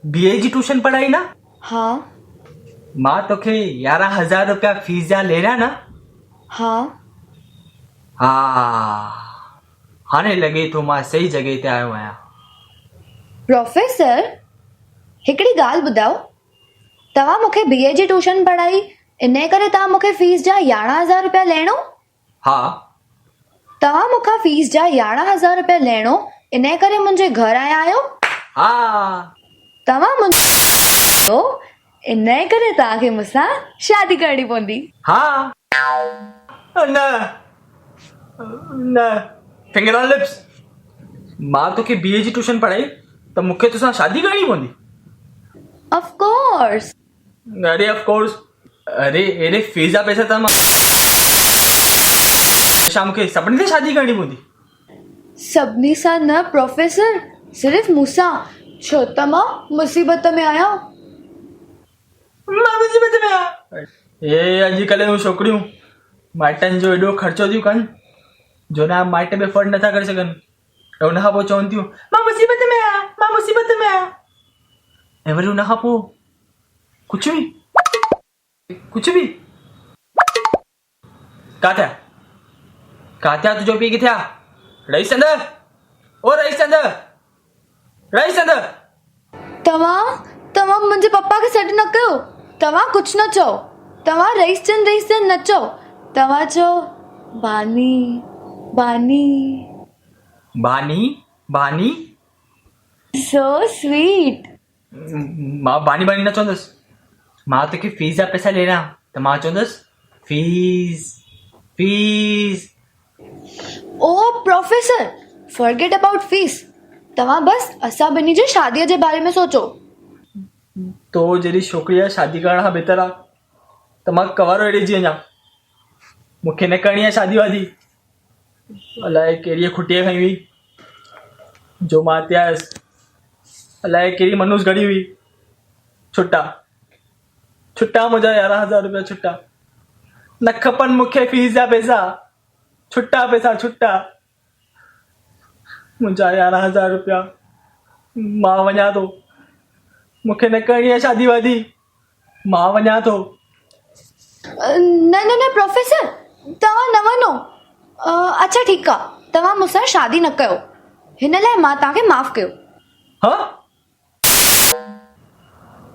BA जी ट्यूशन पढ़ाई ना? हाँ मां तोखे 11,000 रुपया फीस जा लेना ना? हाँ हा हाणे लॻे थो मां सही जॻह ते आयो आहियां। प्रोफेसर हिकिड़ी ॻाल्हि ॿुधायो, तव्हां मूंखे BA जी ट्यूशन पढ़ाई, इन करे तव्हां मूंखे फीस जा 11,000 रुपया लेणो? हा तव्हां मूंखां फीस जा 11,000 रुपया लेणो, इन करे मुंहिंजे घर आया आहियो? हा तव्हां मुंहिंजो, इन करे तव्हांखे मूंसां शादी करणी पवंदी। हा न न फिंगर ऑन लिप्स, मां तोखे BA जी ट्यूशन पढ़ाई त मूंखे तोसां शादी करणी पवंदी? Of course. अरे ऑफ कोर्स, अरे एॾे फीस जा पैसा त मां छा मूंखे सभिनी से शादी करणी पवंदी? सभिनी सां न प्रोफेसर, सिर्फ़ मूंसां, छो त मां मुसीबत में आहियां। मां मुसीबत में आहियां। हे अॼुकल्ह जूं छोकिरियूं माइटनि जो एॾो ख़र्चो थियूं कनि जो ना माइट बि अफोर्ड नथा करे सघनि, ऐं उनखां पोइ चवनि थियूं मां मुसीबत में आहियां, मां मुसीबत में आहियां। ऐं वरी उनखां पोइ कुझु बि काथ्या तुंहिंजो पीउ किथे आहे? रईस अंदर, ओ रईस अंदर, रईस अंदर। तव्हां मुंहिंजे पप्पा खे सॾु न कयो, तव्हां कुझु न चओ, तव्हां रईसचंद न चओ, तव्हां चओ बानी बानी। बानी बानी सो स्वीट। मां बानी बानी न चवंदुसि, मां तोखे फीस जा पैसा ॾियणा त मां चवंदुसि fees fees. Oh professor forget about fees, तव्हां बसि असां ॿिन्ही जी शादीअ जे बारे में सोचो। तो जहिड़ी छोकिरी आहे शादी करण खां बहितर आहे त मां कवारो अहिड़ी जी वञा। मूंखे न करणी आहे शादी वादी। अलाए कहिड़ी खुटीअ खई हुई जो मां हिते आयुसि, अलाए कहिड़ी मनूस घड़ी हुई। छुट्टा मुंहिंजा 11,000 रुपया छुट्टा, न खपनि मूंखे फीस जा पैसा, छुट्टा पैसा छुट्टा। मुंहिंजा 11,000 रुपया, मां वञा थो, मूंखे न करणी आहे शादी वादी, मां वञा थो। न प्रोफेसर तव्हां न वञो। अच्छा ठीकु आहे, तव्हां मूंसां शादी न कयो, हिन लाइ मां तव्हांखे माफ़ कयो। हाँ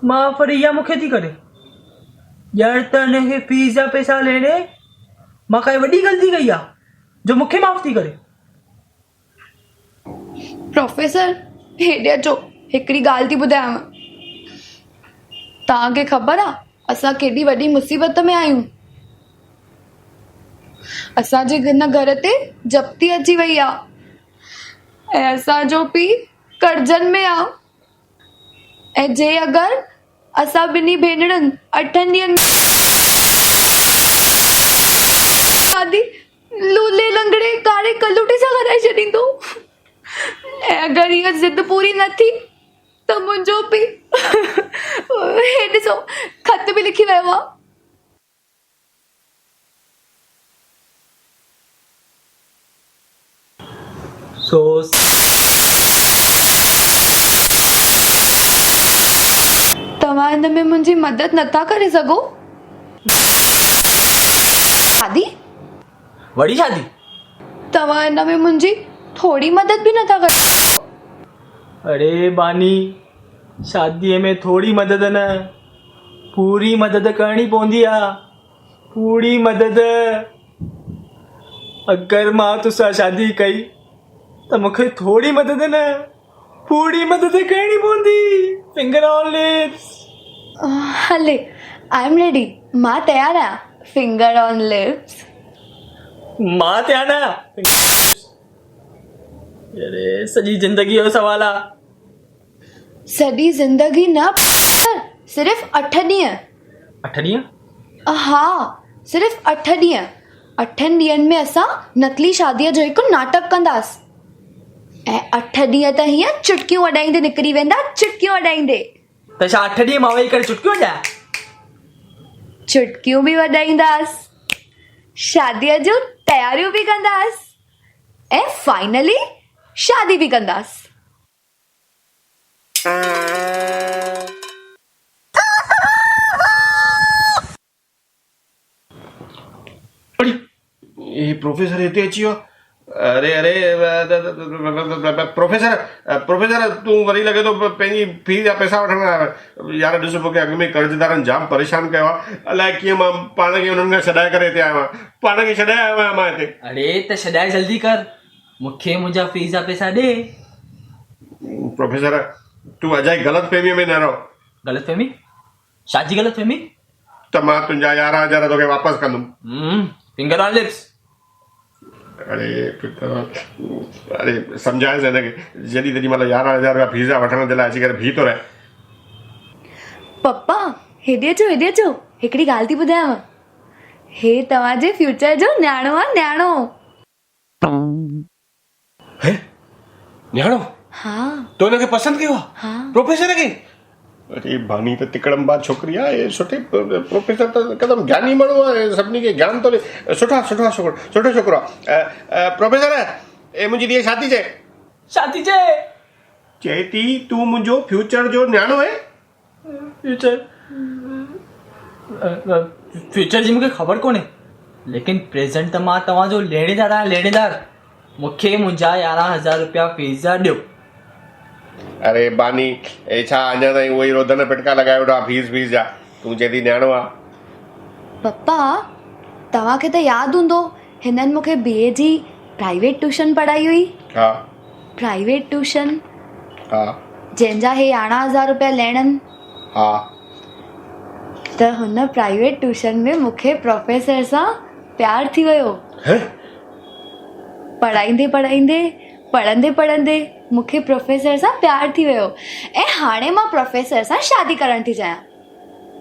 माफ़ वरी इहा मूंखे थी करे यार, त हिनखे फीस जा पैसा लेने मां काई वॾी ग़लती कई आहे जो मूंखे माफ़ थी करे? प्रोफेसर हेॾे अचो, हिकिड़ी ॻाल्हि थी ॿुधायांव। तव्हांखे ख़बर आहे असां केॾी वॾी मुसीबत में आहियूं। असांजे हिन घर ते जप्ती अची वई आहे ऐं असांजो पीउ कर्जनि में आहे, ऐं जे अगरि असां ॿिन्ही भेनरुनि 8 ॾींहंनि अगरि इहा ज़िद पूरी न थी त मुंहिंजो बि हे ॾिसो ख़त बि लिखी वियो आहे। सो तव्हां हिन में मुंहिंजी मदद नथा करे सघो? शादी? वड़ी शादी? तव्हां हिन में मुंहिंजी थोड़ी मदद बि नथा करे? अरे बानी, शादीअ में थोड़ी मदद न, पूरी मदद करणी पवंदी आहे। पूरी मदद। अगरि मां तोसां शादी कई त मूंखे थोड़ी मदद न, पूरी मदद करणी पवंदी। Finger on lips. हले, आई एम रेडी। मां तयार आहियां। Finger on lips. मां तयार न। अरे सॼी ज़िंदगी जो सवाल आहे। सॼी ज़िंदगी न, सिर्फ़ 8 ॾींहं। 8 ॾींहं? हा, सिर्फ़ 8 ॾींहं। 8 ॾींहंनि में असां नकली शादीअ जो हिकु नाटक कंदासीं ऐं 8 ॾींहं त हीअं चुटकियूं वॼाईंदे निकिरी वेंदा, चुटकियूं वॼाईंदे। त छा 8 ॾींहं मां वेही करे चुटकियूं वॼायां? चुटकियूं बि वॼाईंदासीं, शादीअ जूं तयारियूं बि कंदासीं ऐं फाइनली शादी बि कंदासीं। ये प्रोफेसर हिते अची वियो। अरे अरे प्रोफेसर तूं वरी लॻे थो पंहिंजी फीस जा पैसा वठण आयो। यार ॾिस, मूंखे अॻु में कर्ज़दारनि जाम परेशान कयो आहे। अलाए कीअं मां पाण खे हुननि खां छॾाए करे हिते आयो आहियां। पाण खे छॾाए आयो आहियां मां हिते। अरे त छॾाए जल्दी कर, मूंखे मुंहिंजा फीस जा पैसा ॾे। प्रोफेसर तूं अजाई ग़लतफ़हमीअ में न रहो। ग़लतफ़हमी? छाजी ग़लतफ़हमी? त मां तुंहिंजा 11,000 तोखे वापसि कंदुमि। Finger on lips. अरे सम्झाएसि हिनखे, जॾहिं तेॾी महिल 11,000 रुपया फीस जा वठण जे लाइ अची करे बीह थो रहे। पप्पा हेॾे अचो, हिकिड़ी ॻाल्हि थी ॿुधायांव। हे तव्हांजे फ्यूचर जो न्याणो आहे, न्याणो। न्याणो? हाँ। तो हिनखे पसंदि कयो आहे? हाँ। प्रोफेसर खे? अरे बानी त तिकड़ंबा छोकिरी आहे। सुठे प्रोफेसर त हिकदमि ज्ञानी माण्हू आहे, सभिनी खे ज्ञान थो ॾे। सुठो छोकिरो आहे। प्रोफेसर ए मुंहिंजी धीअ शादी शादी चए थी तूं मुंहिंजो फ्यूचर जो न्याणो आहे। फ्यूचर जी मूंखे ख़बर कोन्हे, लेकिन प्रेज़ेंट त मां तव्हांजो लेणेदार आहियां, लेणेदार। मूंखे मुंहिंजा 11,000 रुपया फीस जा ॾियो। अरे बानी, छा अञा ताईं उहो ई रोदन पिटका लॻाए वेठा फीस जा? तूं चए थी न्याणो आहे। पप्पा तव्हांखे त यादि हूंदो, हिननि मूंखे BA जी प्राइवेट ट्यूशन पढ़ाई हुई। हा। Private tuition? हा। जंहिंजा हे 11,000 रुपया लहिणनि। हा। त हुन प्राइवेट ट्यूशन में मूंखे प्रोफेसर सां प्यार थी वियो। पढ़ंदे मूंखे प्रोफेसर सां प्यार थी वियो ऐं हाणे मां प्रोफेसर सां शादी करण थी चाहियां।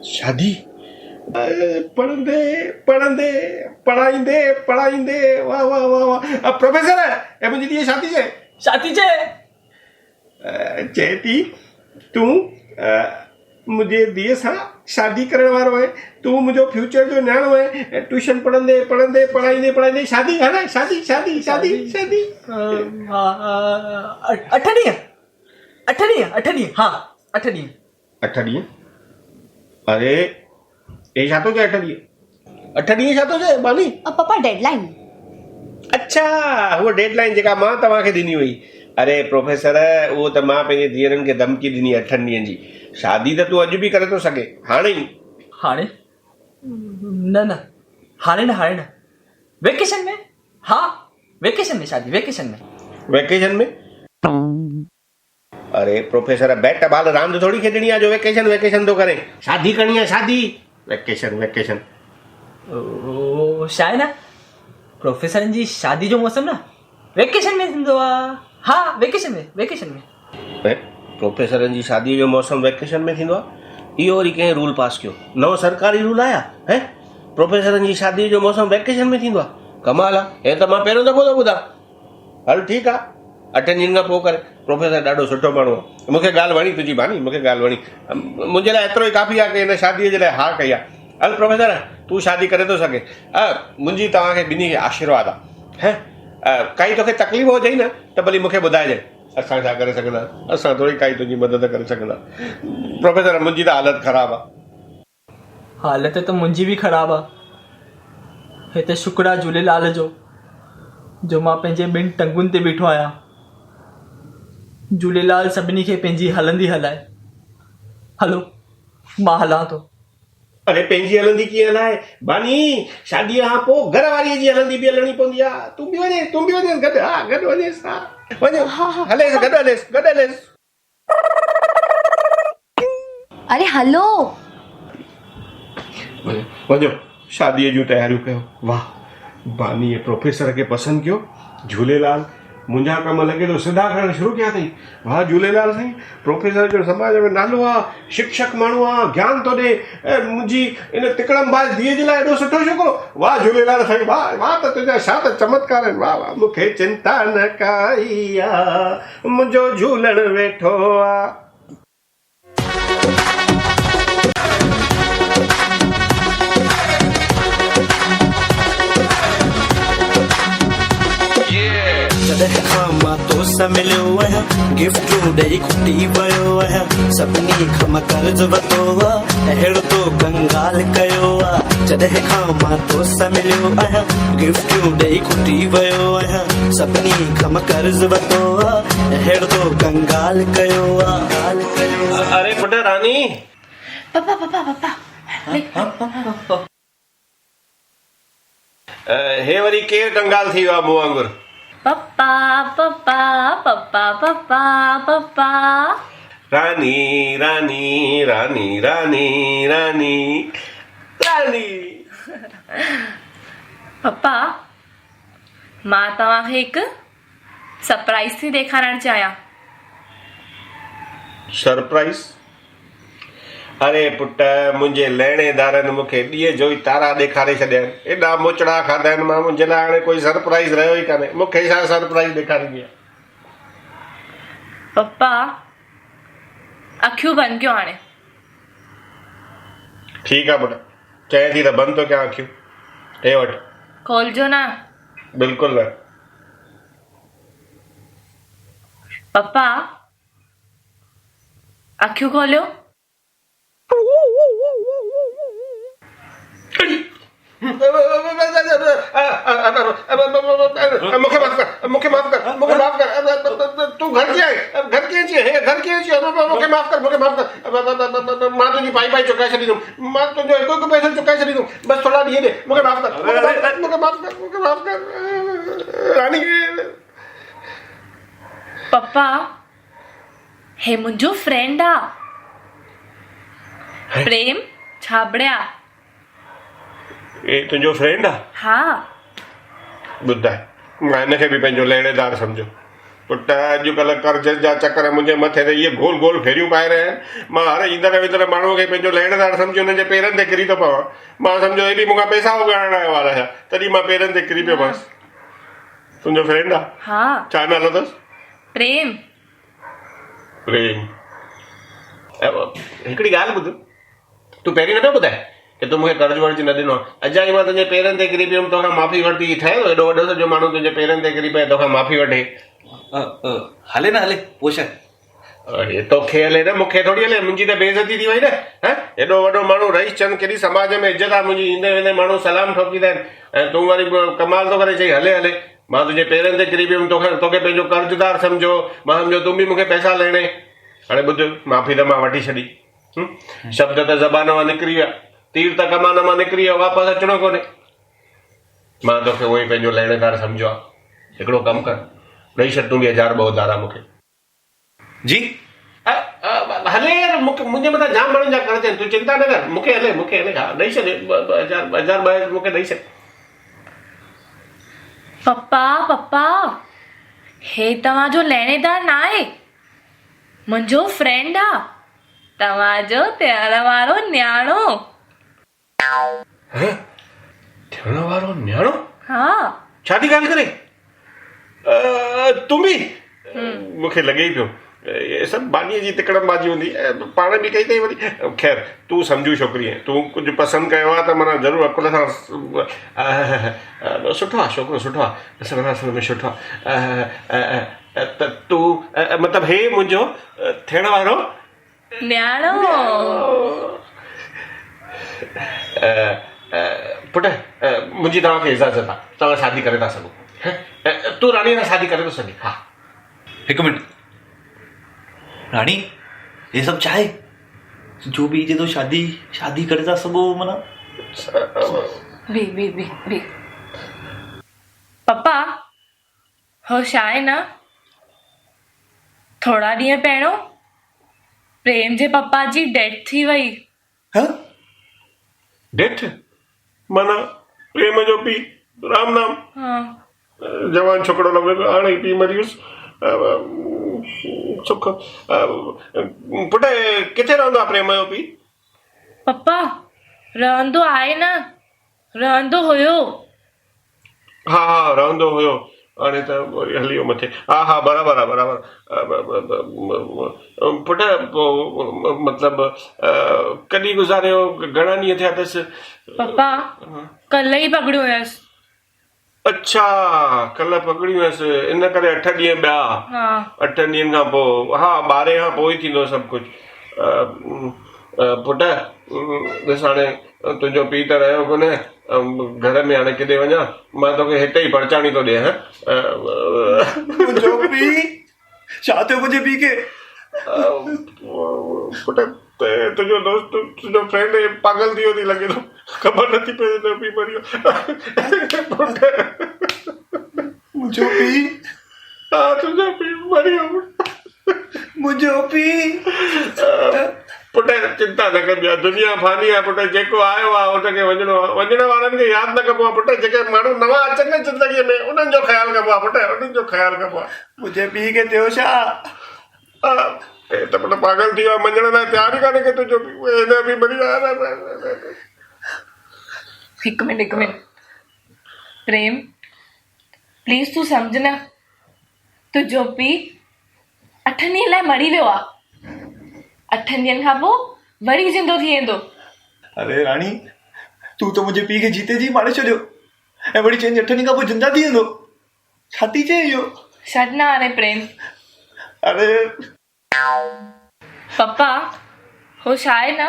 शादी? पढ़ाईंदे वाह वाह वाह वाह। प्रोफेसर ए मुंहिंजी धीअ शादी चए थी तूं मुंहिंजे धीअ सां शादी करण वारो आहे। तूं मुंहिंजो फ्यूचर जो न्याणो आहे। ट्यूशन पढ़ाईंदे शादी है ना? शादी 8 ॾींहं? हाँ 8 ॾींहं। 8 ॾींहं? अरे ये छा थो चए 8 ॾींहं? 8 ॾींहं छा थो चए बानी? पापा डेडलाइन। अच्छा, उहो डेडलाइन जेका मां तव्हांखे ॾिनी हुई। अरे प्रोफेसर, उहो त मां पंहिंजे धीअरनि खे धमकी ॾिनी 8 ॾींहंनि जी। शादी त तूं अॼु बि करे थो सघे, हाणे ई। हाणे न, हाणे न, वेकेशन में। हाँ वेकेशन में शादी, वेकेशन में। अरे प्रोफेसर, बैट बॉल रांदि थोड़ी खेॾणी आहे जो वेकेशन थो करे। शादी करणी आहे, शादी। वेकेशन छा आहे न, प्रोफेसरनि जी शादी जो मौसम न वेकेशन में थींदो आहे। हाँ वेकेशन में। प्रोफेसरनि जी शादी जो मौसम वेकेशन में थींदो आहे? इहो वरी कंहिं रूल पास कयो? नओं सरकारी रूल आया है? प्रोफेसरनि जी शादी जो मौसम वेकेशन में थींदो आहे? कमाल आहे। हे त मां पहिरियों दफ़ो थो ॿुधां। हल ठीकु आहे, 8 ॾींहंनि खां पोइ करे प्रोफेसर ॾाढो सुठो माण्हू आहे, मूंखे ॻाल्हि वणी तुंहिंजी बानी, मूंखे ॻाल्हि वणी, मुंहिंजे लाइ एतिरो ई काफ़ी आहे की हिन शादीअ जे लाइ हा कई आहे। हल प्रोफेसर तूं शादी करे थो सघे, मुंहिंजी तव्हांखे ॿिन्ही खे आशीर्वाद आहे। काई तोखे तकलीफ़ हुजई न त भली मूंखे ॿुधाइजांइ, असां छा करे सघंदा, असां थोरी काई तुंहिंजी मदद करे सघंदा। प्रोफेसर मुंहिंजी त हालत ख़राबु आहे। हालत त मुंहिंजी बि ख़राबु आहे। हिते शुक्र आहे झूलेलाल जो मां पंहिंजे 2 टंगुनि ते बीठो आहियां। झूलेलाल सभिनी खे पंहिंजी हलंदी हलाए। हलो मां हलां थो। अरे पंहिंजी हलंदी कीअं हलाए बानी, शादीअ खां पोइ घर वारीअ जी हलंदी बि हलणी पवंदी आहे। तूं बि वञे गॾु, हा गॾु वञेसि, हा वञो, हलेसि गॾु हलेसि। अरे हलो। वञो शादीअ जूं तयारियूं कयो। वाह बानीअ प्रोफेसर खे पसंदि कयो, झूलेलाल मुंहिंजा कम लॻे थो सिधा करणु शुरू कया अथई। वाह झूलेलाल साईं, प्रोफेसर जो समाज में नालो आहे, शिक्षक माण्हू आहे, ज्ञान थो ॾे, मुंहिंजी इन तिकड़मबाज धीअ जे लाइ एॾो सुठो छोकिरो। वाह झूलेलाल साईं, वाह त तुंहिंजा छा त चमत्कार आहिनि। वाह मूंखे चिंता न काई आहे, मुंहिंजो झूलण वेठो आहे। जॾहिं खां मां तोसां मिलियो आहियां, गिफ्टूं ॾेई खुटी वियो आहियां, सभिनी खां कर्ज़ वरितो आहे, अहिड़ो तो कंगाल कयो आहे। जॾहिं खां मां तोसां मिलियो आहियां, गिफ्टूं ॾेई खुटी वियो आहियां, सभिनी खां कर्ज़ वरितो आहे, अहिड़ो तो कंगाल कयो आहे। अरे पुट रानी, पप्पा हे वरी केरु कंगाल थी वियो आहे मूं वांगुरु? पप्पा पप्पा पप्पा पप्पा पप्पा रानी रानी रानी रानी रानी रानी। पप्पा मां तव्हांखे हिकु सरप्राइज़ थी ॾेखारणु चाहियां। सरप्राइज़? अरे पुट मुंहिंजे लहिणेदारनि मूंखे ॾींहं जो ई तारा ॾेखारे छॾिया आहिनि, एॾा मोचड़ा खाधा आहिनि, मां मुंहिंजे लाइ हाणे कोई सरप्राइज़ रहियो ई कान्हे। मूंखे छा सरप्राइज़ ॾेखारींदी आहे? पप्पा अखियूं बंदि कयो हाणे। ठीकु आहे पुट, चए थी त बंदि थो कयां अखियूं, हे वटि। खोलजो न। बिल्कुलु न। पप्पा अखियूं खोलियो। मूंखे माफ़ कर। तूं घर कीअं आई? घर कीअं अची? मूंखे माफ़ कर। मां तुंहिंजी पाई चुकाए छॾींदुमि, मां तुंहिंजो हिकु पैसो चुकाए छॾींदुमि। बसि थोरा ॾींहं ॾे, मूंखे माफ़ कर। रानी पप्पा हे मुंहिंजो फ्रेंड आहे, प्रेम छाबड़िया। ए तुंहिंजो फ्रेंड आहे? हा। ॿुधाए, मां हिनखे बि पंहिंजो लहिणेदार सम्झो। पुट अॼुकल्ह कर्ज़ जा चकर मुंहिंजे मथे ते इहे गोल गोल फेरियूं पाए रहिया आहिनि। मां हर ईंदड़ विंदड़ माण्हूअ खे पंहिंजो लहिणेदार सम्झी हुननि जे पेरनि ते किरी थो पवां। मां सम्झो हे बि मूंखां पैसा उगाइण आयो वारा छा, तॾहिं मां पेरनि ते किरी पियो पवांसि। तुंहिंजो फ्रेंड आहे? हा। छा नालो अथसि? प्रेम। प्रेम। हिकिड़ी ॻाल्हि ॿुध, तूं पहिरीं नथो ॿुधाए कि तूं मूंखे कर्ज़ वर्ज़ न ॾिनो आहे। अॼु ई मां तुंहिंजे पेरनि ते किरी पियुमि, तोखां माफ़ी वरिती, ठहियो एॾो वॾो सॼो माण्हू तुंहिंजे पेरनि ते किरी पए, तोखां माफ़ी वठे। हले न हले पोइ छा? अरे तोखे हले न, मूंखे थोरी हले। मुंहिंजी त बेइज़ती थी वई न। एॾो वॾो माण्हू रईस चंद, केॾी समाज में इज़त आहे मुंहिंजी, ईंदे वेंदे माण्हू सलाम ठोकींदा आहिनि, ऐं तूं वरी कमाल थो करे चई हले हले। मां तुंहिंजे पेरनि ते किरी पियुमि, तोखे पंहिंजो कर्ज़दार सम्झो, मां सम्झो तूं बि मूंखे पैसा लहिणे। हाणे ॿुध, माफ़ी त मां वठी छॾी, शब्द त ज़बान मां निकिरी विया, तीर त कमान मां निकिरी वियो, वापसि अचिणो कोन्हे। मां तोखे उहो ई पंहिंजो लहिणेदार सम्झो आहे। हिकिड़ो कमु कर, ॾेई छॾ तूं बि 1000 ॿ हज़ार मूंखे। जी हले यार, मुंहिंजे मथां जाम माण्हुनि जा कर्ज़ आहिनि, तूं चिंता न कर, मूंखे हले। हा ॾेई छॾ 1000 मूंखे ॾेई छॾ। पप्पा हे तव्हांजो लहिणेदार न आहे, मुंहिंजो फ्रेंड आहे, तव्हांजो थियण वारो न्याणो। थियण वारो न्याणो? हा। छा थी ॻाल्हि करे? तूं बि मूंखे लॻे ई पियो इहे सभु भाॼीअ जी तिकड़मबाजी हूंदी पाण बि कई अथई वरी ख़ैर तूं सम्झू छोकिरी आहीं तूं कुझु पसंदि कयो आहे त माना ज़रूरु अकुल सां सुठो आहे छोकिरो सुठो आहे असल में सुठो आहे त तूं मतिलबु हे मुंहिंजो थियण वारो न्याणो पुट मुंहिंजी तव्हांखे इजाज़त आहे तव्हां शादी करे था सघो तूं राणीअ सां शादी करे थो सघीं हा हिकु मिंट राणी ये सब चाहे जो भी जे तो शादी करे था सघो माना बी पप्पा हो छा आहे न थोरा ॾींहं पहिरियों प्रेम जे पप्पा जी डेथ थी वई हाँ डेथ माना प्रेम जो पीउ राम नाम हाँ जवान छोकिरो लॻे पियो हाणे ई पीउ मरी वियुसि सुख पुट किथे रहंदो आहे प्रेम जो पीउ पप्पा रहंदो आहे न रहंदो हुयो हा हा रहंदो हुयो हाणे त वरी हली वियो मथे हा बराबरि आहे बराबरि पुट मतिलबु कॾहिं गुज़ारियो घणा ॾींहं थिया अथसि पप्पा कल्ह ई पकड़ियो हुयसि अच्छा कल्ह पकड़ी हुयसि इन करे 8 ॾींहं ॿिया हा 8 ॾींहंनि खां पोइ हा 12 खां पोइ ई थींदो सभु कुझु पुट ॾिस हाणे तुंहिंजो पीउ त रहियो कोन्हे घर में हाणे किथे वञा मां तोखे हिते ई परचाणी थो ॾियां मुंहिंजो पीउ छा थियो मुंहिंजे पीउ खे पुट तुंहिंजो दोस्त तुंहिंजो फ्रेंड पागल थी वियो थी लॻे थो ख़बर नथी पए तुंहिंजो पीउ मरी वियो मुंहिंजो पीउ हा तुंहिंजो पीउ मरी वियो मुंहिंजो पीउ पुट चिंता न कबी आहे दुनिया फानी आहे पुट जेको आयो आहे उनखे वञणो आहे वञण वारनि खे यादि न कबो आहे पुट जेके माण्हू नवां अचनि न ज़िंदगीअ में उन्हनि जो ख़्यालु कबो आहे पुट उन्हनि जो ख़्यालु कबो आहे मुंहिंजे पीउ खे थियो छा त पुट पागल थी वियो आहे मञण लाइ तयारु ई कान्हे की तुंहिंजो हिन बि मरी वियो हिकु मिनट प्रेम प्लीज तूं सम्झ न तुंहिंजो पीउ 8 ॾींहं लाइ मरी वियो आहे 8 ॾींहंनि खां पोइ वरी ज़िंदो थी वेंदो अरे राणी तूं त मुंहिंजे पीउ खे जीते जी मारे छॾियो ऐं वरी चइनि 8 ॾींहं खां पोइ जिंदा थी वेंदो छा थी चए इहो छॾ न हाणे प्रेम अरे पप्पा हो छा आहे न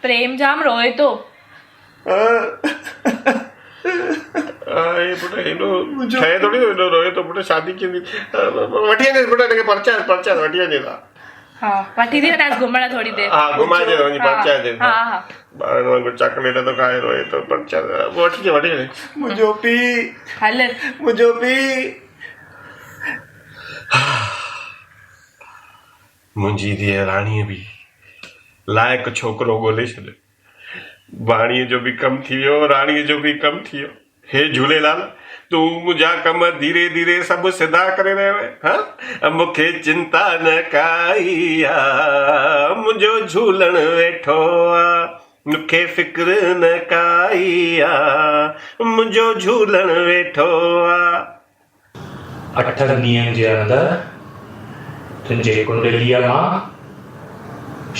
प्रेम जाम रोए थो पुट हेॾो ठहे थोरी हेॾो रोए थो पुट शादी कींदी वठी वञे पुट हिनखे परचा वठी वञे था हा वठी थी वञासि घुमण थोरी देरि हा घुमाइजे वञी परचाइजे हा हा ॿारनि वांगुरु चॉकलेट थो खाए रोए थो परचा वठी वञे मुंहिंजो पीउ हल मुंहिंजो पीउ मुंहिंजी धीअ राणीअ बि लाइक़ु छोकिरो ॻोल्हे छॾियो वाणीअ जो बि कमु थी वियो राणीअ जो बि कमु थी वियो हे झूलेलाल तूं मुंहिंजा कम धीरे धीरे सभु सिधा करे रहियो आहे हा मूंखे चिंता न काई आहे मुंहिंजो झूलण वेठो आहे मूंखे फिक्र न काई आहे मुंहिंजो झूलण वेठो आहे 8 ॾींहंनि जे अंदरि तुंहिंजे कुंडलीअ मां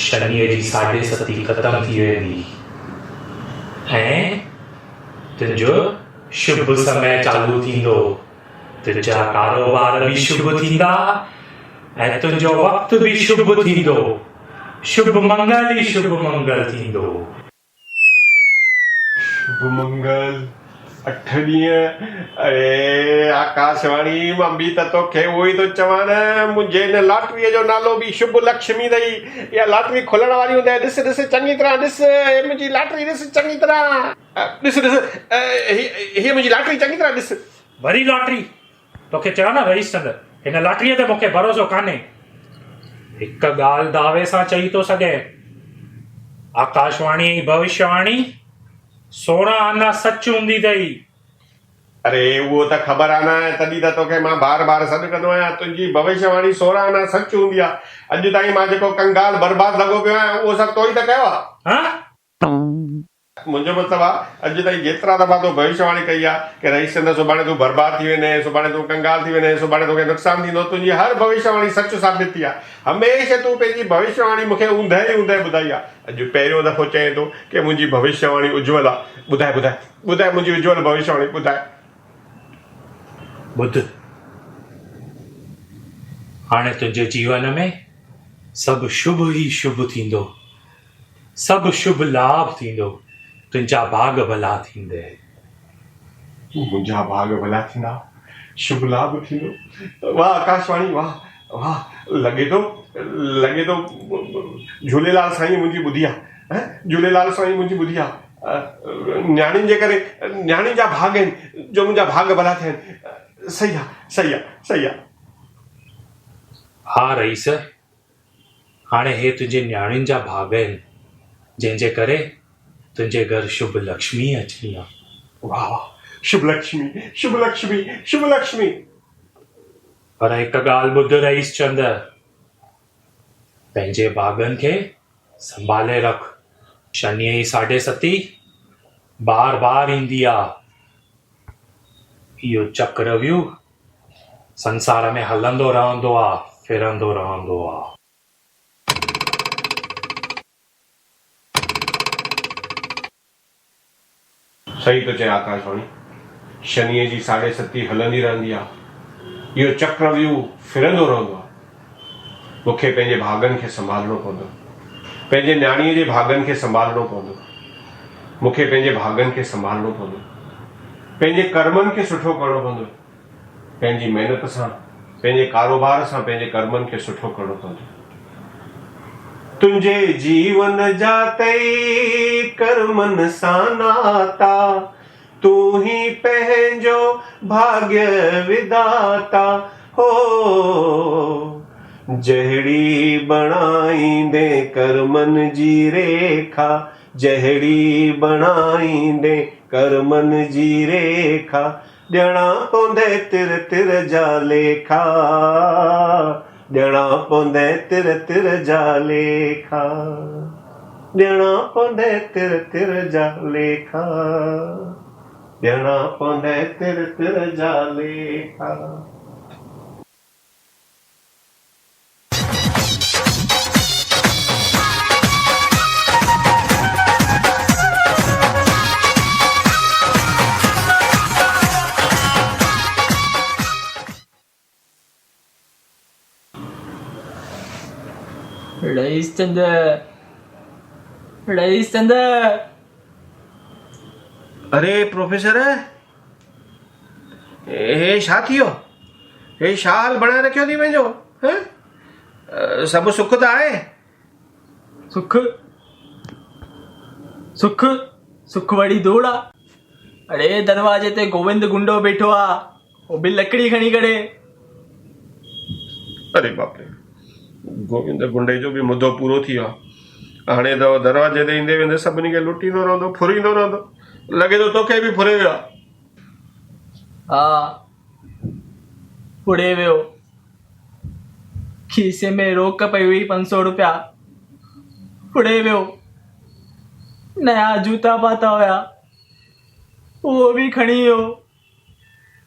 शनीअ जी 7.5 ख़तम थी वेंदी ऐं तुंहिंजो शुभ समय चालू थींदो तुंहिंजा कारोबार बि शुभ थींदा ऐं तुंहिंजो वक़्तु बि शुभ थींदो शुभ मंगल ई शुभ मंगल थींदो शुभ मंगल 8 ॾींहं अरे आकाशवाणी मां बि त तोखे उहो ई थो चवां न मुंहिंजे हिन लॉटरीअ जो नालो बि शुभ लक्ष्मी अथई इहा लॉटरी खुलण वारी हूंदी आहे ॾिस चङी तरह ॾिस मुंहिंजी लॉटरी ॾिस चङी तरह ॾिस हीअ मुंहिंजी लॉटरी चङी तरह ॾिस वरी लॉटरी तोखे चयो न रईसचंद हिन लॉटरीअ ते मूंखे भरोसो कान्हे हिकु ॻाल्हि दावे सां चई थो सघे आकाशवाणी भविष्यवाणी 16 आना सच हूंदी अथई अरे उहो त ख़बर आहे न तॾहिं त तोखे मां बार बार सॾु कंदो आहियां तुंहिंजी भविष्यवाणी 16 आना सच हूंदी आहे अॼु ताईं मां जेको कंगाल बर्बाद लॻो पियो आहियां उहो सभु तो ई त कयो आहे मुंहिंजो मतिलबु आहे अॼु ताईं जेतिरा दफ़ा तूं भविष्यवाणी कई आहे की रईस चंद सुभाणे तूं बर्बाद थी वेंदे, सुभाणे तूं कंगाल थी वेंदे, सुभाणे तोखे नुक़सानु थींदो, तुंहिंजी हर भविष्यवाणी सच साबित थी आहे। हमेशह तूं पंहिंजी भविष्यवाणी मूंखे ऊंधे ॿुधाई आहे। अॼु पहिरियों दफ़ो चए थो की मुंहिंजी भविष्यवाणी उज्जवल आहे। ॿुधाए ॿुधाए ॿुधाए मुंहिंजी उज्जवल भविष्यवाणी ॿुधाए। ॿुध, हाणे तुंहिंजे जीवन में सभु शुभ ई शुभ थींदो, सभु शुभ लाभ थींदो, तुंहिंजा भाग भला थींदे। मुंहिंजा भाग भला थींदा, शुभ लाभ थींदो। वाह आकाशवाणी, वाह वाह। लॻे थो झूलेलाल साईं मुंहिंजी ॿुधी आहे। झूलेलाल साईं मुंहिंजी ॿुधी आहे। न्याणियुनि जे करे न्याणी जा भाग आहिनि जो मुंहिंजा भाग भला थियनि। सही आहे, सही आहे, सही आहे। हा रईस, हाणे हे तुंहिंजे न्याणियुनि जा भाग आहिनि जंहिंजे करे तुंहिंजे घर शुभ लक्ष्मी अचणी आहे। वाह वाह, शुभ लक्ष्मी, शुभ लक्ष्मी, शुभ लक्ष्मी। पर हिकु ॻाल्हि ॿुध रईस चंद, पंहिंजे भागनि खे संभाले रख। शनीअ जी 7.5 बार बार ईंदी आहे। इहो चक्रव्यूह संसार में हलंदो रहंदो आहे, फिरंदो रहंदो आहे। सही तो चए आकाशवाणी, शनीअ जी 7.5 हलंदी रहंदी आहे। इहो चक्रव्यूह फिरंदो रहंदो आहे। मूंखे पंहिंजे भागनि खे संभालणो पवंदो, पंहिंजे न्याणीअ जे भागनि खे संभालणो पवंदो। मूंखे पंहिंजे भागनि खे संभालणो पवंदो, पंहिंजे कर्मनि खे सुठो करणो पवंदो। पंहिंजी महिनत सां, पंहिंजे कारोबार सां पंहिंजे कर्मनि खे सुठो करणो पवंदो। तुंहिंजे जीवन जा तई कर्मनि सां नाता, तूं ही पंहिंजो भाग्य विधाता हो। जहिड़ी बणाईंदे कर्मनि जी रेखा, जहिड़ी बणाईंदे कर्मनि जी रेखा, ॼणा पवंदे तिर तिर जा लेखा, ॼणा पवंदे तिर तिर जा लेखा, ॼणा पवंदे तिर तिर जा लेखा, ॼणा पवंदे तिर तिर जा लेखा। रईस चंद, रईस चंद। अरे प्रोफेसर, हे छा थियो? हे छा हाल बणाए रखियो थी पंहिंजो? सभु सुख त आहे? सुख सुख सुख वड़ी दौड़ आ। अरे दरवाजे ते गोविंद गुंडो बैठो आ, वो भी लकड़ी खणी करे। अरे बाप रे, गोविंद गुंडे जो भी मुद्दो पूरो थी वियो आहे। हाणे त दरवाजे ते ईंदे वेंदे सभिनी खे लुटींदो रहंदो, फुरींदो रहंदो। लॻे थो तोखे बि फुरे वियो आहे। हा, पुड़े वियो। खीसे में रोक पई हुई 500 रुपया, पुड़े वियो। नया जूता पाता हुया, वो भी खणी वियो।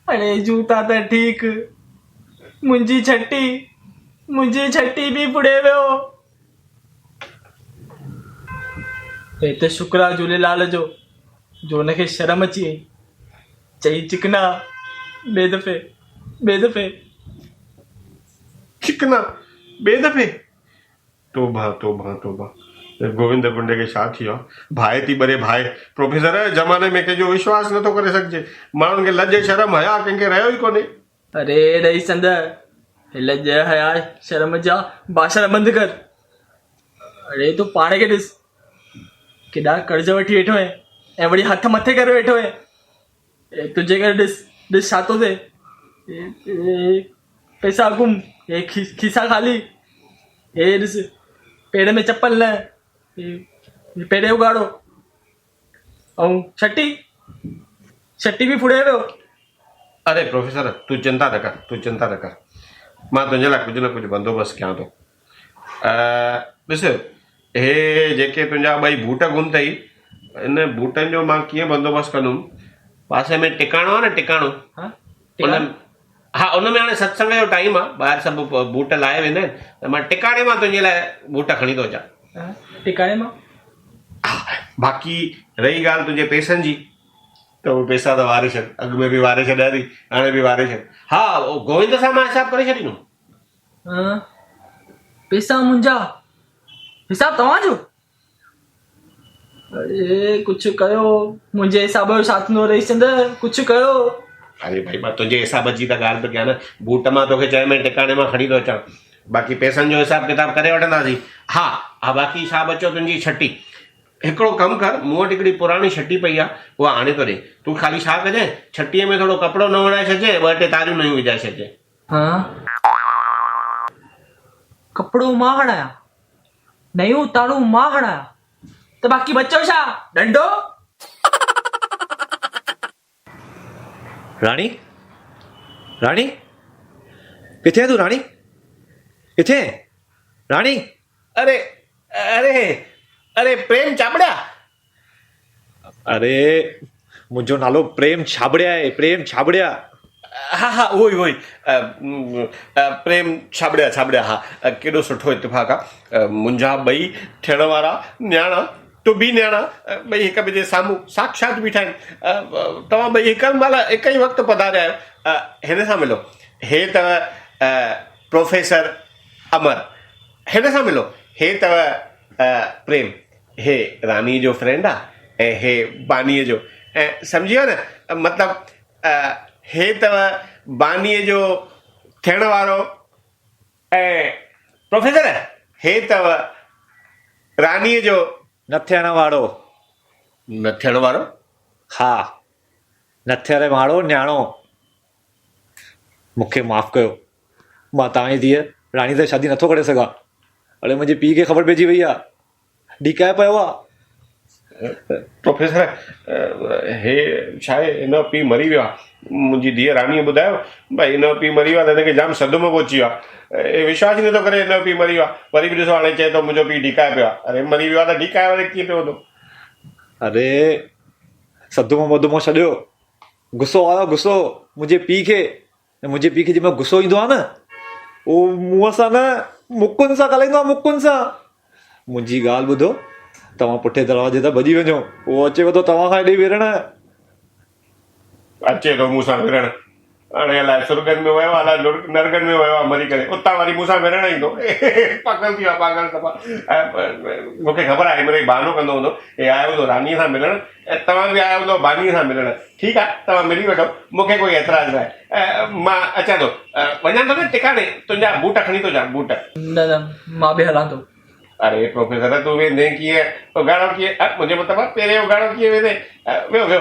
अरे जूता त ठीक, मुंहिंजी छटी भी पुड़े वियो। हे त शुक्र आहे झूलेलाल जो हुनखे शर्म अची वई। चई चिकना ॿिए दफ़े चिकना ॿिए दफ़े। तोबा तोबा तोबा, गोविंद गुंडे खे छा थी वियो आहे? भाए थी ॿरे भाए। प्रोफेसर, ज़माने में कंहिंजो विश्वास नथो करे सघिजे। माण्हुनि खे लॼ शर्म हया कंहिंखे रहियो ई कोन्हे। अरे रईस चंद, लॼ हया शर्म जा भाषण बंदि कर। अरे तूं पाण खे ॾिस, केॾा कर्ज वठी वेठो आहे ऐं वरी हथ मथे करे वेठो आहे। तुंहिंजे करे ॾिस छा थो थिए। पैसा गुम, हे खीसा ख़ाली। हे ॾिस, पेर में चप्पल न, पेर उगाड़ो। ऐं छटी भी फुड़े वियो। अरे प्रोफेसर, तूं चिंता न कर, मां तुंहिंजे लाइ कुझु न कुझु बंदोबस्तु कयां थो। ॾिस, हे जेके तुंहिंजा 2 बूट गुम अथई, इन बूटनि जो मां कीअं बंदोबस्तु कंदुमि? पासे में टिकाणो आहे न, टिकाणो। हाँ उन हा, उन में हाणे सत्संग जो टाइम आहे, ॿाहिरि सभु बूट लाहे वेंदा आहिनि, त मां टिकाणे मां तुंहिंजे लाइ बूट खणी थो अचां। हाँ, टिकाणे मां। बाक़ी रही ॻाल्हि तुंहिंजे पैसनि जी, त उहे पैसा त वारे छॾ, अॻु में बि वारे छॾिया अथई, हाणे बि वारे छॾ। हा, गोविंद सां मां हिसाब करे छॾींदुमि। हाँ, पैसा मुंहिंजा, हिसाब तव्हांजो? अरे कुझु कयो, मुंहिंजे हिसाब जो छा थींदो रहीचंद, कुझु कयो। अरे भाई, मां तुंहिंजे हिसाब जी त ॻाल्हि थो कयां न। बूट मां तोखे चए में टिकाणे मां खणी थो अचां, बाक़ी पैसनि जो हिसाब किताब करे वठंदासीं। हा हा, बाक़ी छा बचियो तुंहिंजी छटी। हिकिड़ो कमु कर, मूं वटि हिकिड़ी पुराणी छटी पई आहे, उहा आणे थो ॾे। तूं ख़ाली छा कजांइ, छटीअ में थोरो कपिड़ो न वणाए छॾिजे, 2-3 तारियूं नयूं विझाए छॾिजे। हाँ, कपिड़ो मां हणाया, नयूं तारूं मां हणाया, त बाक़ी बचो छा? डंडो। राणी, राणी, किथे तूं? राणी किथे? राणी, अरे अरे अरे प्रेम चाबड़िया। अरे मुंहिंजो नालो प्रेम छाबड़िया आहे, प्रेम छाबड़िया। हा हा, उहो ई प्रेम छाबड़िया छाबड़िया। हा, केॾो सुठो इत्तेफ़ाक़ आहे। मुंहिंजा ॿई थियण वारा न्याणा, तूं बि न्याणा, ॿई हिक ॿिए जे साम्हूं साक्षात बीठा आहिनि। तव्हां ॿई हिक महिल हिक ई वक़्तु पधारिया आहियो। हिन सां मिलो, हे अथव प्रोफेसर अमर, हिन सां मिलो, हे अथव प्रेम, हे रानी जो फ्रेंड आहे, ऐं हे बानीअ जो। ऐं सम्झी वियो न, मतिलबु हे अथव बानीअ जो थियण वारो, ऐं प्रोफेसर हे अथव रानीअ जो न थियण वारो। न थियण वारो? हा, न थियण वारो न्याणो। मूंखे माफ़ कयो, मां तव्हांजी धीअ राणी सां शादी नथो करे सघां। अड़े मुंहिंजे पीउ खे ख़बर पइजी वई आहे, ढीकाए पियो आहे। प्रोफेसर, हे छा आहे, हिन जो पीउ मरी वियो आहे। मुंहिंजी धीअ रानीअ ॿुधायो भई हिन जो पीउ मरी वियो आहे, त हिनखे जाम सदमो पहुची वियो आहे। हे विश्वास ई नथो करे हिन जो पीउ मरी वियो आहे। वरी बि ॾिसो हाणे चए थो मुंहिंजो पीउ ढीकाए पियो आहे। अरे मरी वियो आहे त ढीकाए वरी कीअं पियो हूंदो? अरे सदमो वदमो छॾियो, गुस्सो आयो, गुस्सो मुंहिंजे पीउ खे। मुंहिंजे पीउ खे जंहिंमहिल गुस्सो ईंदो आहे न, उहो मुंहं सां न मुकुनि सां ॻाल्हाईंदो आहे, मुकुनि सां। मुंहिंजी ॻाल्हि ॿुधो, तव्हां पुठे दरवाजे तां भॼी वञो, उहो अचेव थो तव्हां खां हेॾे विढ़ण। अचे थो मूंसां विढ़ण, हाणे अलाए सुर्गनि में वियो आहे, अलाए नरगनि में वियो आहे मरी करे, उतां वरी मूंसां विढ़ण ईंदो। पागल थी वियो आहे, पागल सफ़ा। मूंखे ख़बर आहे हिनमहिल बहानो कंदो हूंदो, हे आयो हूंदो रानीअ सां मिलण, ऐं तव्हां बि आया हूंदो बानीअ सां मिलण। ठीकु आहे, तव्हां मिली वठो, मूंखे कोई एतिराज़ न आहे। मां अचां थो, वञां थो न टिकाणे, तुंहिंजा बूट खणी थो अचां, बूट। न न, मां बि हलां थो। अरे प्रोफेसर, तूं वेंदे कीअं, उघाड़ो कीअं, मुंहिंजे मतिलबु पहिरें उघाड़ो कीअं वेंदे? वियो वियो,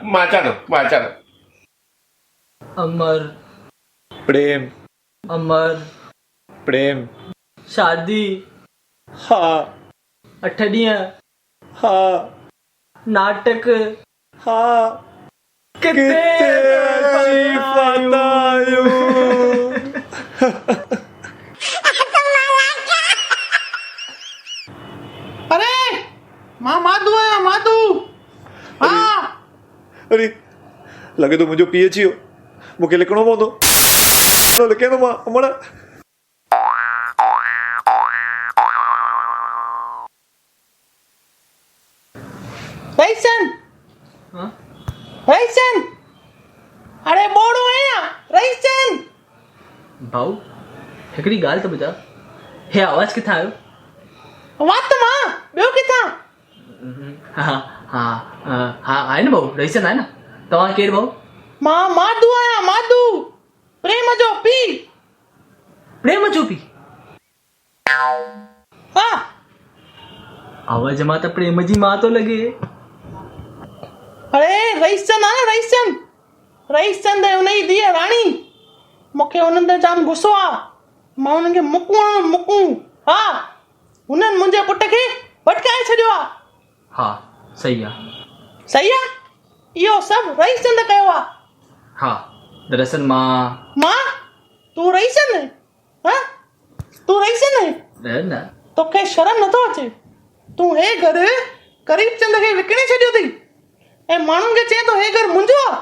मां अचां थो, मां अचां थो। अमर, प्रेम, अमर, प्रेम। शादी, हा 8 ॾींहं, हा नाटक, हा, किथे अची पता आहियूं। अरे मां माधू आहियां, माधू। हा अरे लॻे थो मुंहिंजो पीउ अची वियो, मूंखे लिखणो पवंदो। लिखे थो मां अमड़। रईसन, हाँ? रईसन, अरे बोड़ो आहियां, रईसन। भाऊ हिकिड़ी ॻाल्हि त ॿुधायो, हे आवाज़ किथां आयो? वात मां, ॿियो किथां? हा हा हा, आहे न भाऊ, रईसन आहे न। तव्हां केरु भाऊ? मां माधू आहियां, माधू, प्रेम जो पीउ। प्रेम जो पीउ? हा, आवाज़ मां त प्रेम जी मां थो लॻे। अरे रईसन आहे न, रईसन, रईसन त हुनजी धीअ राणी। मूंखे हुननि ते जाम गुस्सो आहे, मां हुननि खे मुकूं। हा, हुननि मुंहिंजे पुट खे भटकाए छॾियो आहे। हा सही आहे। सही आहे, इहो सभु रईसन त कयो आहे। हा, दरअसल मां तूं रईसन है? हाँ, तूं रईसन है? न तोखे शर्म नथो अचे? तूं हे घर क़रीब चंद खे विकिणे छॾियो अथई ऐं माण्हुनि खे चए थो हे घर मुंहिंजो आहे,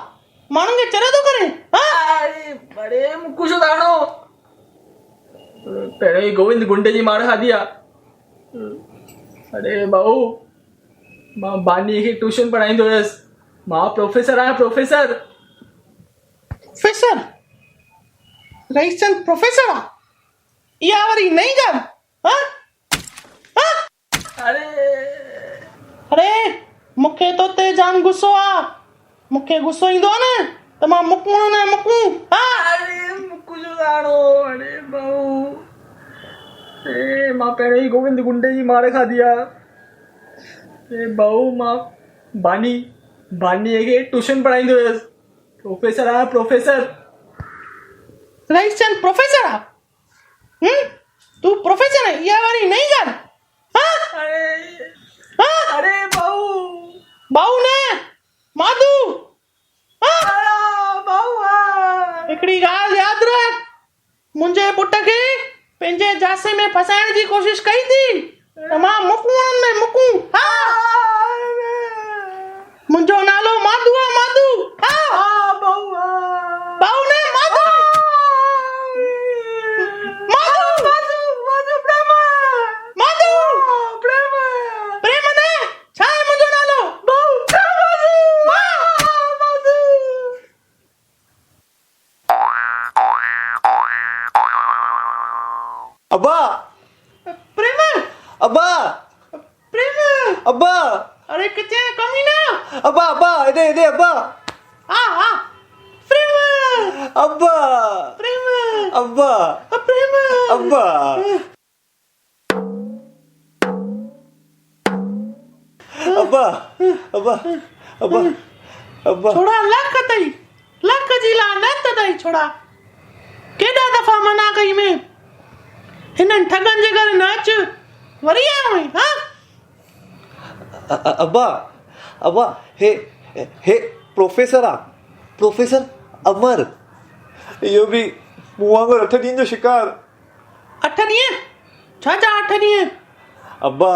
माण्हुनि खे चरे थो करे। अरे मुक्कू छो दाणो पहिरियों ई गोविंद गुंडे जी मार खाधी आहे। अरे भाऊ मां बानी खे ट्यूशन पढ़ाईंदो हुयसि, मां प्रोफेसर आहियां प्रोफेसर। प्रोफेसर रईसचंद प्रोफेसर आहे? इहा वरी नई ॻाल्हि? अरे अरे मूंखे तो ते जाम गुस्सो आहे, मूंखे गुस्सो ईंदो आहे न त मां मुकूं न मुकूं। अरे मुक्कू छो दाणो? अरे भाऊ मां पहिरियों ई गोविंद गुंडे जी मार खाधी आहे। भाऊ मां बानीअ खे ट्यूशन पढ़ाईंदो हुयसि, प्रोफेसर आहियां प्रोफेसर। रईसचंद प्रोफेसर आहे? तू प्रोफेसर है? इहा वारी नई ॻाल्हि? अरे भाऊ बाऊ न माधू। हिकिड़ी ॻाल्हि यादि रख, मुंहिंजे पुट खे पंहिंजे जासे में फसाइण जी कोशिश कई थी त मां मुकूं में मुकूं। मुंहिंजो नालो माधू आहे, माधू। बाऊ न माधू। प्रेम न छा आहे मुंहिंजो नालो? अब्बा प्रेम अब्बा प्रेम अब्बा अरे किथे कमीना? अब्बा अब्बा इधर इधर अब्बा हाँ प्रेम अब्बा प्रेम अब्बा प्रेम अब्बा अब्बा अब्बा अब्बा अब्बा छोड़ा लख जी लानत अथई। छोड़ा केॾा दफ़ा मना कई में, हिननि ठगनि जे घर न अच, वरी आयो आहीं? अब्बा अब्बा हे प्रोफेसर आहे, प्रोफेसर अमर। इहो बि मूं वांगुरु 8 ॾींहंनि जो शिकार। 8 ॾींहं? छा 8 ॾींहं? अब्बा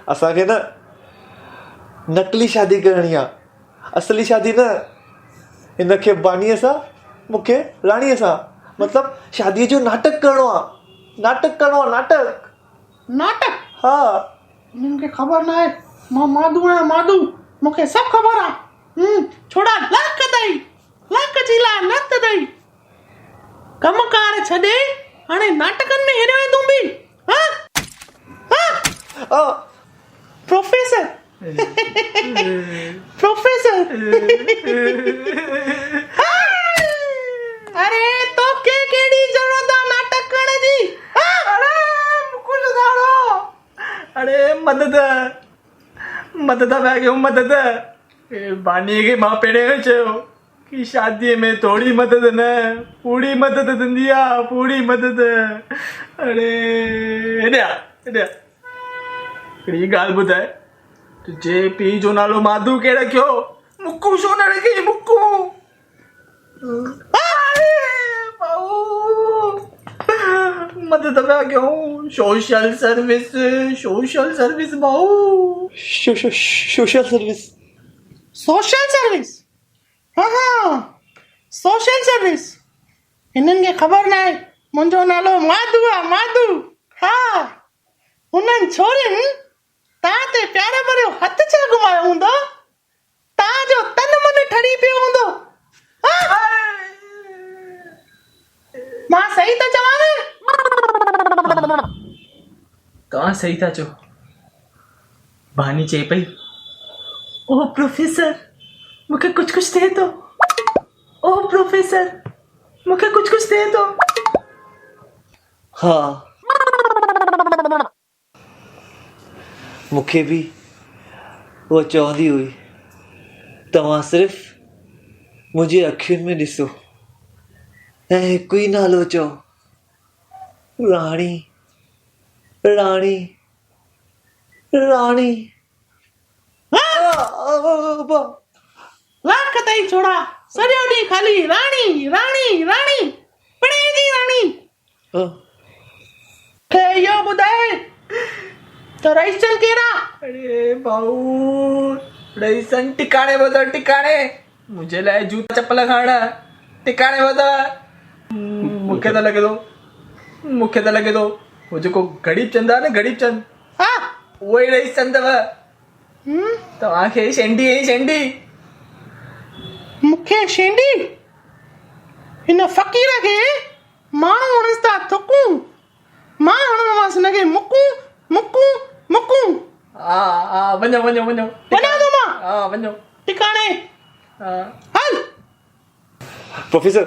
असांखे न नकली शादी करणी आहे, असली शादी न। हिनखे बानीअ सां, मूंखे राणीअ सां, मतिलबु शादीअ जो नाटक करिणो आहे। नाटक? हा। हिननि खे ख़बर न आहे मां माधू आहियां, माधू। मूंखे सभु ख़बर आहे। छोड़ा लख जी लानत अथई। कमकार छॾे हाणे नाटकनि में हेॾो तूं बि? प्रोफेसर प्रोफेसर अरे तो के केड़ी जरूरत है नाटक करने जी? अरे कुछ दाड़ो। अरे मदद मैं क्यों मदद? बानी के मां पेड़े चयो कि शादी में थोड़ी मदद न पूरी मदद दिंदी आहे, पूरी मदद। अरे हेॾा हिकिड़ी ॻाल्हि ॿुधाए, तुंहिंजे पीउ जो नालो माधू के रखियो? मुक्कू छो न रखी? मुक्कू मदद पिया कयूं। सोशल सर्विस भाऊ। Social service. हाँ सोशल सर्विस। हिननि खे ख़बर न आहे मुंहिंजो नालो माधू आहे, माधू। हाँ हुननि छोरियुनि तव्हां ते प्यार भरियो हथ छा घुमायो हूंदो? तव्हांजो तन मन ठरी पियो हूंदो। मां सही त चवां न? तव्हां सही था चओ। बानी चई पई, ओ प्रोफेसर मूंखे कुछ थिए थो। ओ प्रोफेसर मूंखे कुछ थिए थो। हाँ मूंखे बि उहा चवंदी हुई, तव्हां सिर्फ़ मुंहिंजी अखियुनि में ॾिसो ऐं हिकु ई नालो चओ, राणी राणी राणी। लाख ताईं छोड़ा सॼो ॾींहुं खाली राणी राणी राणी पिणे जी राणी। खे इहो ॿुधाए तो रईस चंद केरा? अरे भाऊ रईसन टिकाणे ॿुधो टिकाणे मुंहिंजे लाइ जूता चप्पल खाइणा टिकाणे ॿुधो मूंखे त लॻे थो उहो जेको गरीब चंद आहे न गरीब चंद हा उहो ई रईस चंद अथव तव्हांखे शेंडी ऐं शेंडी मूंखे शेंडी हिन फ़क़ीर खे माण्हू हणस था थुकूं मां हणंदोमांसि हिनखे मुकूं मुकूं मुकूं हा वञो वञा थो मां हा वञो टिकाणे हा हल। प्रोफेसर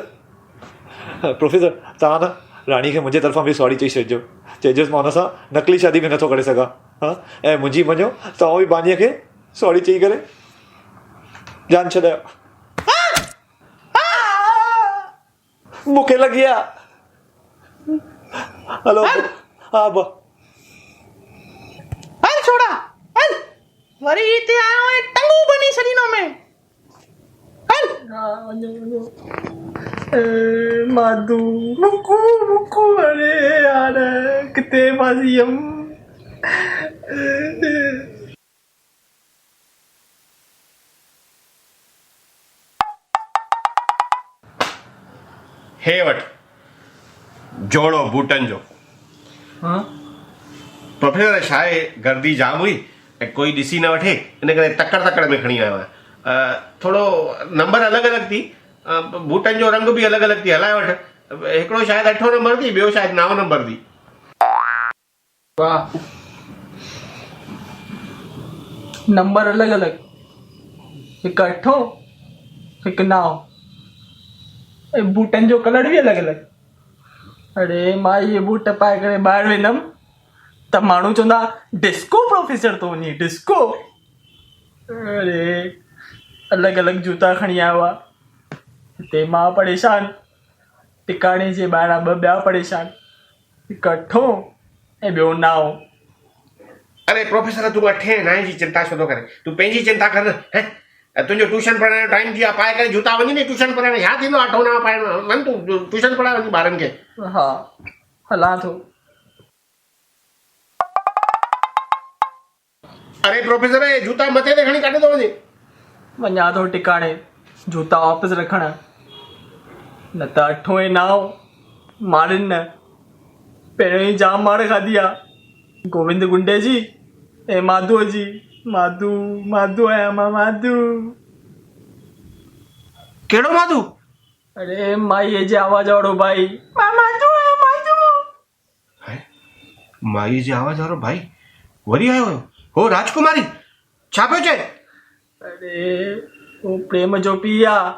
तव्हां न राणी खे मुंहिंजे तरफ़ां बि सॉरी चई छॾिजो चइजोसि मां हुन सां नकली शादी बि नथो करे सघां हा ऐं मुंहिंजी मञो तव्हां बि बानीअ खे सॉरी चई करे जान छॾायो मूंखे लॻी आहे हलो हा हल छोड़ा हल वरी हिते आयो ऐं टंगू बनी छॾींदो में हल। हा वञो माधू मुकू अरे यार किथे फासी हम हे वठ जोड़ो बूटनि जो। हाँ प्रोफेसर छा आहे गर्दी जाम हुई ऐं कोई ॾिसी न वठे इन करे तकड़ में खणी आयो आहियां थोरो नंबर अलॻि अलॻि थी बूटनि जो रंग बि अलॻि अलॻि थी हलाए वठ हिकिड़ो शायदि 8 नंबर थी ॿियो शायदि 9 नंबर थी। वाह नंबर अलॻि अलॻि हिकु 8 हिकु 9 ऐं बूटनि जो कलर बि अलॻि अलॻि। अरे मां इहे बूट पाए करे ॿाहिरि वेंदमि त माण्हू चवंदा डिस्को प्रोफेसर तो वञे डिस्को। अरे अलॻि अलॻि जूता खणी आयो आहे हिते मां परेशान टिकाणे जे ॿाहिरां ॿिया परेशान हिकु 8 ऐं ॿियो 9। अरे प्रोफेसर तूं 8 ऐं 9 जी चिंता छो थो करे तूं पंहिंजी चिंता कर है तुंहिंजो ट्यूशन पढ़ाइण जो टाइम थी आहे पाए करे जूता वञी न ट्यूशन पढ़ाइण छा थींदो 8 9 पाइण वञ तूं ट्यूशन पढ़ाए वञी ॿारनि खे। हा हलां थो। अरे प्रोफेसर ये जूता मथे ते खणी काॾे थो वञे? वञा थो टिकाणे जूता वापसि रखण न त 8 ऐं 9 मारनि न पहिरियों ई जाम मार खाधी आहे गोविंद गुंडे जी ऐं माधूअ जी माधू आहियां मां माधू। कहिड़ो माधू? अरे माईअ जे आवाज़ वारो भाई मां माधू आहियां माधू। माई जे आवाज़ वारो भाई वरी आयो हो राजकुमारी छा पियो चए? अरे वो प्रेम जो पीउ आहे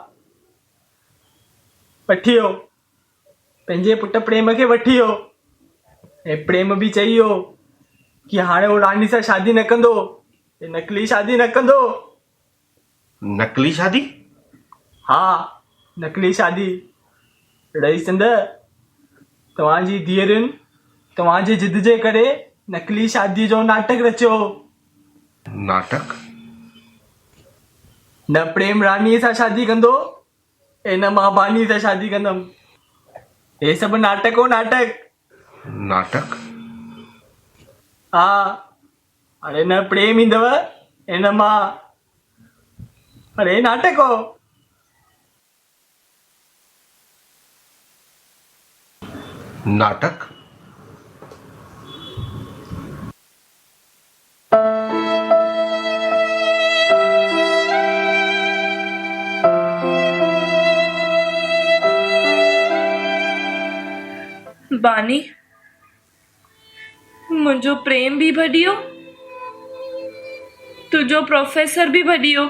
वठी वियो पंहिंजे पुट प्रेम खे वठी वियो ऐं प्रेम बि चई वियो कि हाणे वो रानी सां शादी न कंदो नकली शादी न कंदो। नकली शादी? हा नकली शादी रईस चंद तव्हांजी धीअरुनि तव्हांजे जिद जे करे नकली शादी जो नाटक रचियो। नाटक? न प्रेम रानीअ सां शादी कंदो ऐं न मां बानी सां शादी कंदमि हे सभु नाटक हो नाटक। नाटक? हा अरे न प्रेम ईंदव ऐं न मां अरे नाटक हो। नाटक? बानी मुंहिंजो प्रेम बि भॼियो तुंहिंजो प्रोफेसर बि भॼियो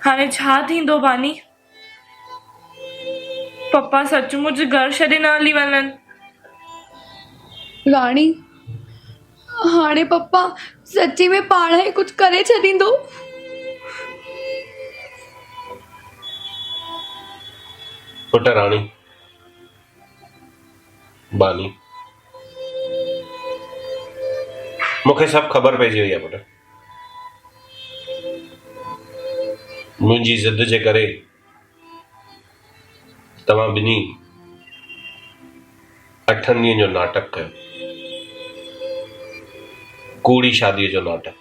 हाणे छा थींदो बानी? पप्पा सचमुच घर छॾे न हली वञनि? राणी हाणे पप्पा सच्ची में पाण ई कुझु करे छॾींदो। पुट राणी बानी मूंखे सभु ख़बर पइजी वई आहे पुट मुंहिंजी ज़िद जे करे तव्हां ॿिन्ही 8 ॾींहंनि जो नाटक कयो कूड़ी शादीअ जो नाटक।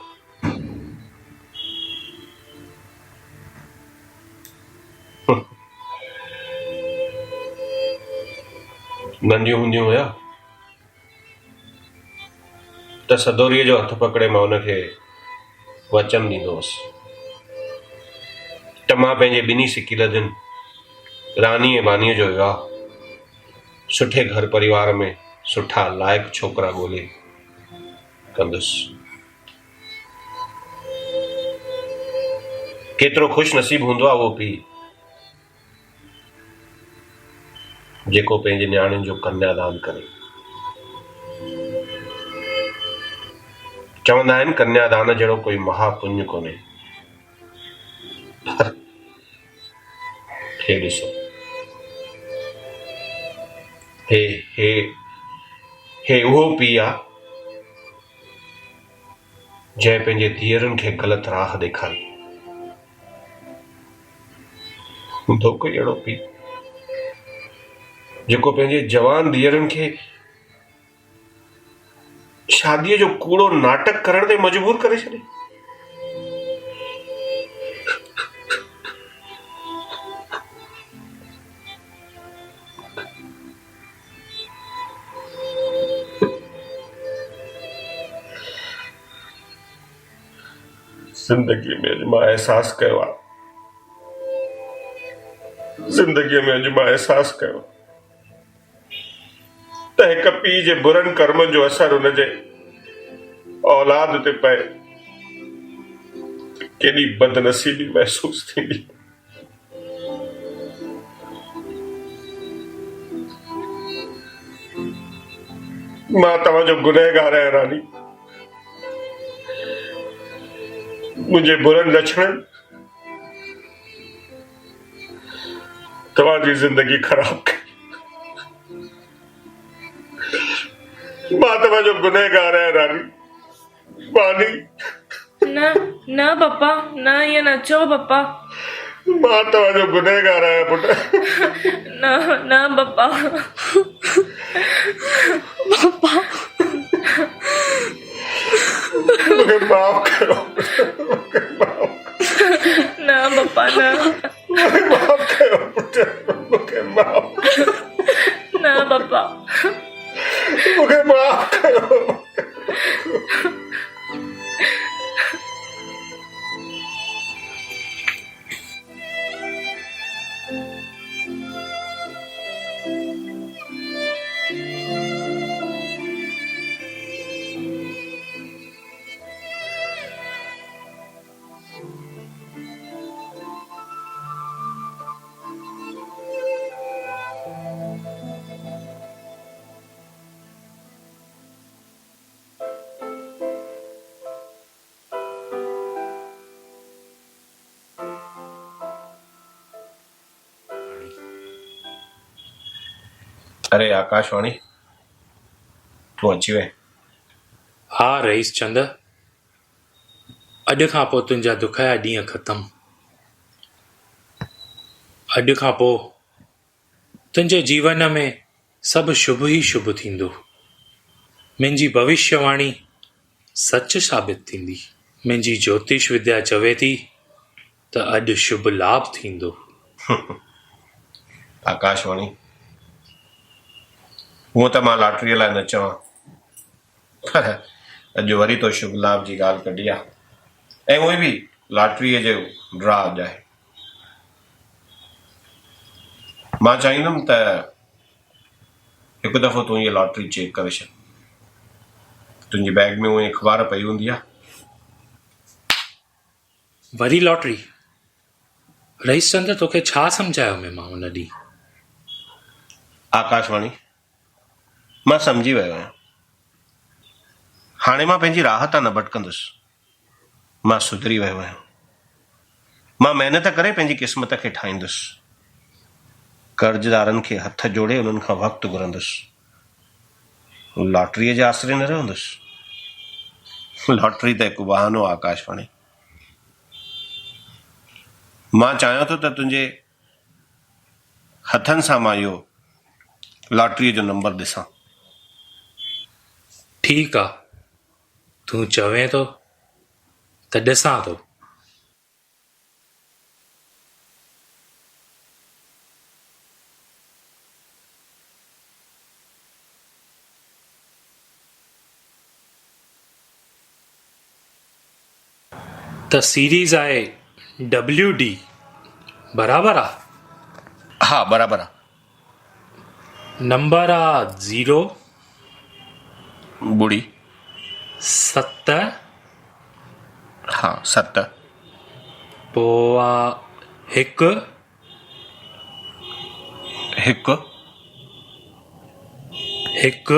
नंढियूं हूंदियूं हुया त सदोरीअ जो हथ पकड़े मां हुनखे वचन ॾींदो हुअसि त मां पंहिंजे ॿिन्ही सिकीलदियुनि रानी ऐं बानीअ जो विहाउ सुठे घर परिवार में सुठा लाइक़ छोकिरा ॻोल्हे कंदुसि। केतिरो ख़ुशि नसीब हूंदो आहे उहो पीउ जेको पंहिंजे न्याणियुनि जो कन्यादान करे। चवंदा आहिनि कन्यादान जहिड़ो कोई महापुण्य कोन्हे। हे ॾिसो, हे हे हे उहो पीउ आहे जंहिं पंहिंजे धीअरुनि खे ग़लति राह ॾेखारी। हूंदो कोई अहिड़ो पीउ जेको पंहिंजे जवान धीअरुनि खे शादीअ जो कूड़ो नाटक करण ते मजबूर करे छॾे। ज़िंदगीअ में अॼु मां अहसास कयो आहे त हिक पीउ जे बुरनि कर्मनि जो असर हुनजे औलाद ते पए केॾी बदनसीबी महसूस थींदी। मां तव्हांजो गुनहगार आहियां रानी। मुंहिंजे बुरनि लछणनि तव्हांजी ज़िंदगी ख़राब कई। मां तव्हांजो गुनहगार आहियां रानी। बानी न न पप्पा, न ईअं न चओ पप्पा। मां तव्हांजो गुनहगार आहियां पुट। न न पप्पा। पप्पा मूंखे माफ़ कयो। न पप्पा न। मूंखे माफ़ कयो पुट। मूंखे माफ़ न पप्पा। मूंखे माफ़ कयो। अरे आकाशवाणी, तूं अची वए। हा रईस चंद, अॼु खां पोइ तुंहिंजा दुखया ॾींहं ख़तमु। अॼु खां पोइ तुंहिंजे जीवन में सभु शुभ ई शुभ थींदो। मुंहिंजी भविष्यवाणी सच साबित थींदी। मुंहिंजी ज्योतिष विद्या चवे थी त अॼु शुभ लाभ थींदो। आकाशवाणी, हूअं त मां लॉटरीअ लाइ न चवां, पर अॼु वरी तो शुभ लाभ जी ॻाल्हि कढी आहे, ऐं उहे बि लॉटरीअ जो ड्रा अॼु आहे। मां चाहींदुमि त हिकु दफ़ो तूं इहा लॉटरी चेक करे छॾ। तुंहिंजी बैग में उहे अख़बार पई हूंदी आहे। वरी लॉटरी? रईस चंद, तोखे छा सम्झायो में मां हुन ॾींहुं? आकाशवाणी, मां सम्झी वियो आहियां। हाणे मां पंहिंजी राह तां न भटकंदुसि। मां सुधरी वियो आहियां। मां महिनत करे पंहिंजी क़िस्मत खे ठाहींदुसि। कर्ज़दारनि खे हथ जोड़े उन्हनि खां वक़्तु घुरंदुसि। लॉटरीअ जे आसरे न रहंदुसि। लॉटरी त हिकु बहानो आहे आकाशवाणी। मां चाहियां थो त तुंहिंजे हथनि सां मां इहो लॉटरीअ जो नंबर ॾिसां। ठीकु आहे, तूं चवें थो त ॾिसां थो। त सीरीज़ आहे WD बराबरि आहे। हा बराबरि आहे। नंबर आहे 0 ॿुड़ी 7 हा 7 पोइ आहे 1 1 1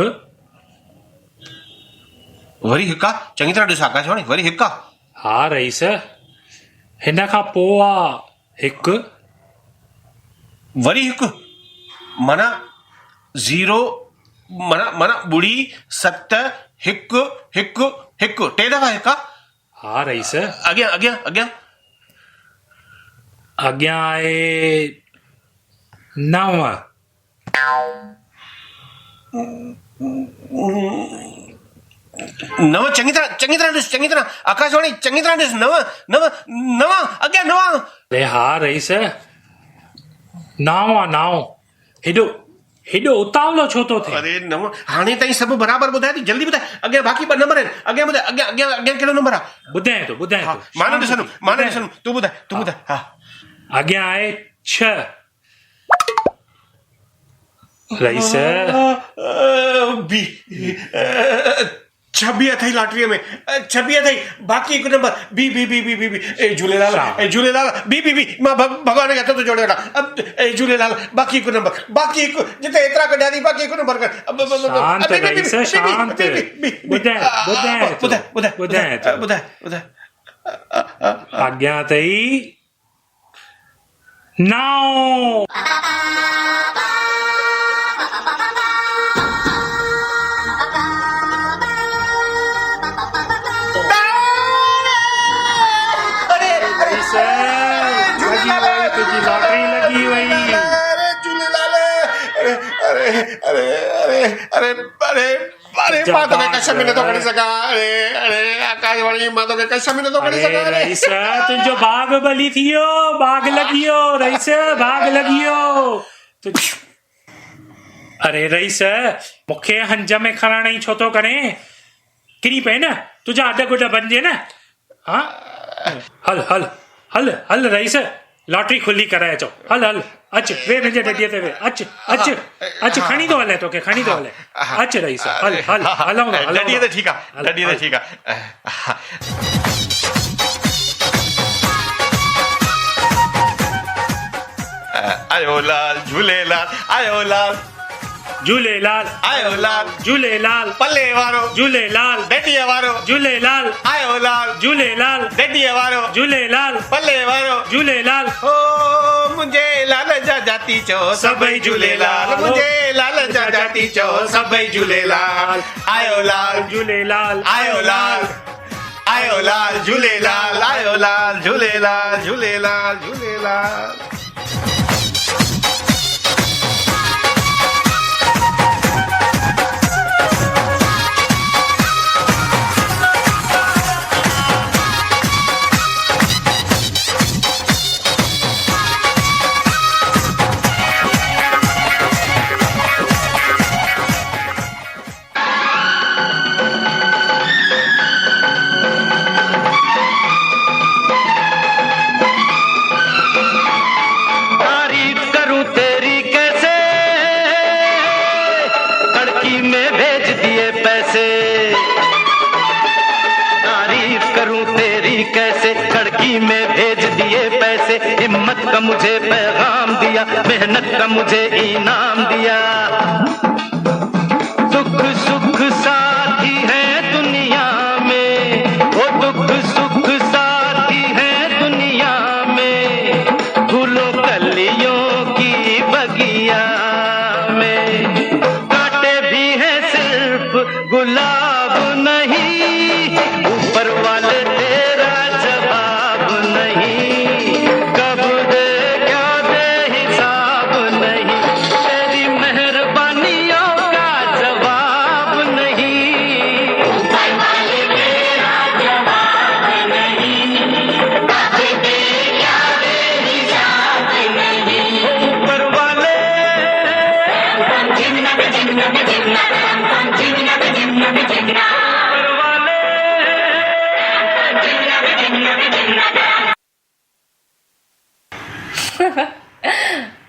वरी हिकु आहे। चङी तरह ॾिस आकाशवाणी, वरी हिकु आहे। हा रईस, हिन खां पोइ आहे 1 वरी हिकु, माना 0 माना ॿुड़ी 7 1 1 1 टे दफ़ा हिकु आहे। हा रईस, अॻियां अॻियां अॻियां अॻियां आहे 9 नव। चङी तरह ॾिस, चङी तरह आकाशवाणी, चङी तरह ॾिस। 9 9 9 अॻियां 9। अरे हा रईस, 9 आहे 9। हेॾो उतावलो छो थो थिए? अरे 9 हाणे ताईं सभु बराबरि ॿुधाए थी, जल्दी ॿुधाए। अॻियां बाक़ी 2 नंबर आहिनि। अॻियां ॿुधाए, अॻियां कहिड़ो नंबर आहे? ॿुधाए थो हा, मां न ॾिसंदुमि, तूं ॿुधाए। हा अॻियां आहे 6 रईस। बी 26 अथई लॉटरीअ में, 26 अथई। बाक़ी हिकु number B B B B B B ए झूलेलाल, बी बी बी। मां भॻवान खे हथ थो जोड़े वठां। ए झूलेलाल, बाक़ी हिकु नंबर, बाक़ी हिकु। जिते एतिरा कढिया थी, बाक़ी हिकु नंबर कर। अॻियां अथई 9। लॉटरी लगी वही। अरे झूलेलाल, अरे अरे अरे अरे अरे अरे मां तोखे कसम में नथो खणी सघां। अरे आकाशवाणी, मां तोखे कसम में नथो खणी सघां। रईस तुंहिंजो बाग बली थी वियो, बाग लॻी वियो रईस, बाग लॻी वियो। अरे रईस, मूंखे हंज में खणण ई छो थो करे? किरी पए न, तुंहिंजा अध गुड बणिजे न। हा हल हल हल हल रईस, लॉटरी खुली कराए अचो। हल हल अच, वे मुंहिंजे डडीअ ते वे। अच अच अच, खणी थो हले तोखे, खणी थो हले। अच रईस, हल हल हलूं। डडीअ ते ठीकु आहे, डडीअ ते ठीकु आहे। आयो लाल झूलेलाल, आयो लाल झूलेलाल, आयो लाल झूलेलाल, पल्ले वारो झूलेलाल, डडीअ वारो झूलेलाल, आयो लाल झूलेलाल, डडीअ वारो झूलेलाल, पल्ले वारो झूलेलाल। ओ मुंहिंजे लाल जा जाती चओ सभई झूलेलाल, मुंहिंजे लाल जा जाती चओ सभई झूलेलाल। आयो लाल झूलेलाल, आयो लाल, आयो लाल झूलेलाल, आयो लाल झूलेलाल, झूलेलाल झूलेलाल। कैसे खड़की में भेज दिए पैसे, हिम्मत का मुझे पैगाम दिया, मेहनत का मुझे इनाम दिया। सुख सुख साथी है दुनिया में, वो दुख सुख साथी है दुनिया में, फूलों कलियों की बगिया में कांटे भी हैं सिर्फ गुलाब नहीं, ऊपर वाले नहीं।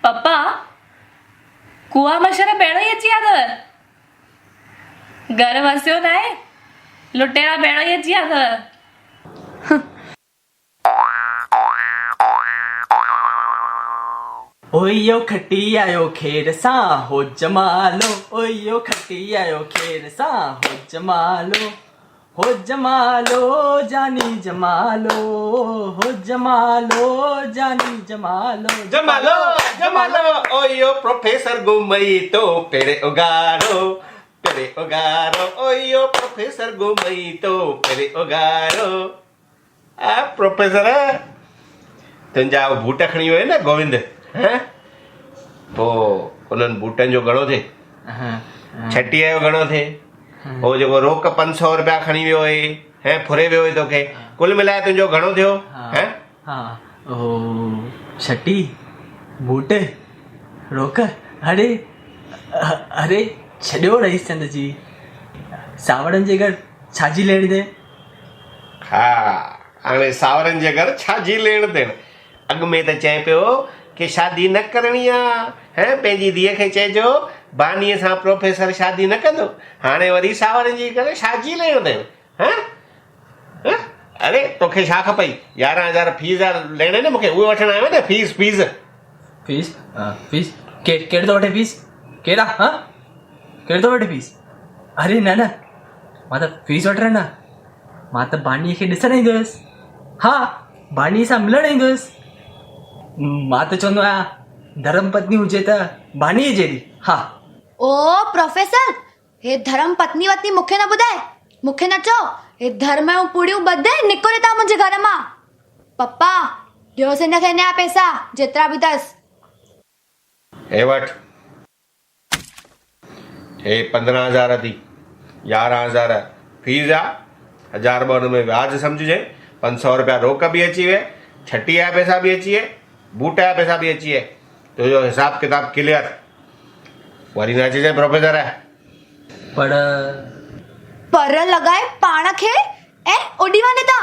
पप्पा कुआ मच्छर पहिरियों ई अची विया अथव घर वसियो न आहे लुटेरा पहिरियों ई अची विया अथव ओयो खटी आयो खेर सां हो जमालो ओयो खटी आयो खेर सां हो जमालो जानी जमालो हो जमालो जानी जमालो जमालो जमालो ओयो प्रोफेसर गुमई तो पेरे उगारो ओयो प्रोफेसर गुमई तो पेरे उगारो आ प्रोफेसर तुंहिंजा बूट खणी वियो न गोविंद हैं पोइ उन्हनि बूटनि जो घणो थिए छटीअ जो घणो थिए हो जेको रोक 500 रुपया खणी वियो हुई हैं फुरे वियो हुई तोखे कुल मिलाए तुंहिंजो घणो थियो हैं हाँ ओ छटी बूट रोक अरे अरे छॾियो रहीचंद जी सावरनि जे घर छाजी लेण दे हा हाणे सावरनि जे घर छाजी लेण देण अॻु में त चए पियो कि शादी न करणी आहे हैं पंहिंजी धीअ खे चइजो बानीअ सां प्रोफेसर शादी न कंदो हाणे वरी सावरनि जी करे छाजी लेण देण हैं अरे तोखे छा खपई 11,000 फीस लेणे न मूंखे उहे वठण आयो न फीस फीस फीस फीस केरु थो वठे फीस केरु आहे हाँ केरु थो वठे फीस अरे न न मां त फीस वठण न मां त बानीअ खे ॾिसण ईंदो हुयुसि हा बानीअ सां मिलण ईंदो हुयुसि मां त चवंदो आहियां धर्म पत्नी हुजे त बानीअ जहिड़ी हा ओ प्रोफेसर हे धर्म पत्नी वत्नी मूंखे न ॿुधाए मूंखे न चओ हे धर्म जूं पूड़ियूं ॿधे निकिरे था मुंहिंजे घर मां पप्पा ॾियोसि हिन खे नया पैसा जेतिरा बि अथसि हे वठ हे 15,000 थी 11,000 फीस आहे 1,000 ॿ हुन में व्याज सम्झिजे 500 रुपया रोक बि अची विया छटी जा पैसा बि अची विया बूट जा पैसा बि अची विया तुंहिंजो हिसाब किताब क्लियर वरी न अचिजे प्रोफेसर पर लॻाए पाण खे ऐं उॾी वञे था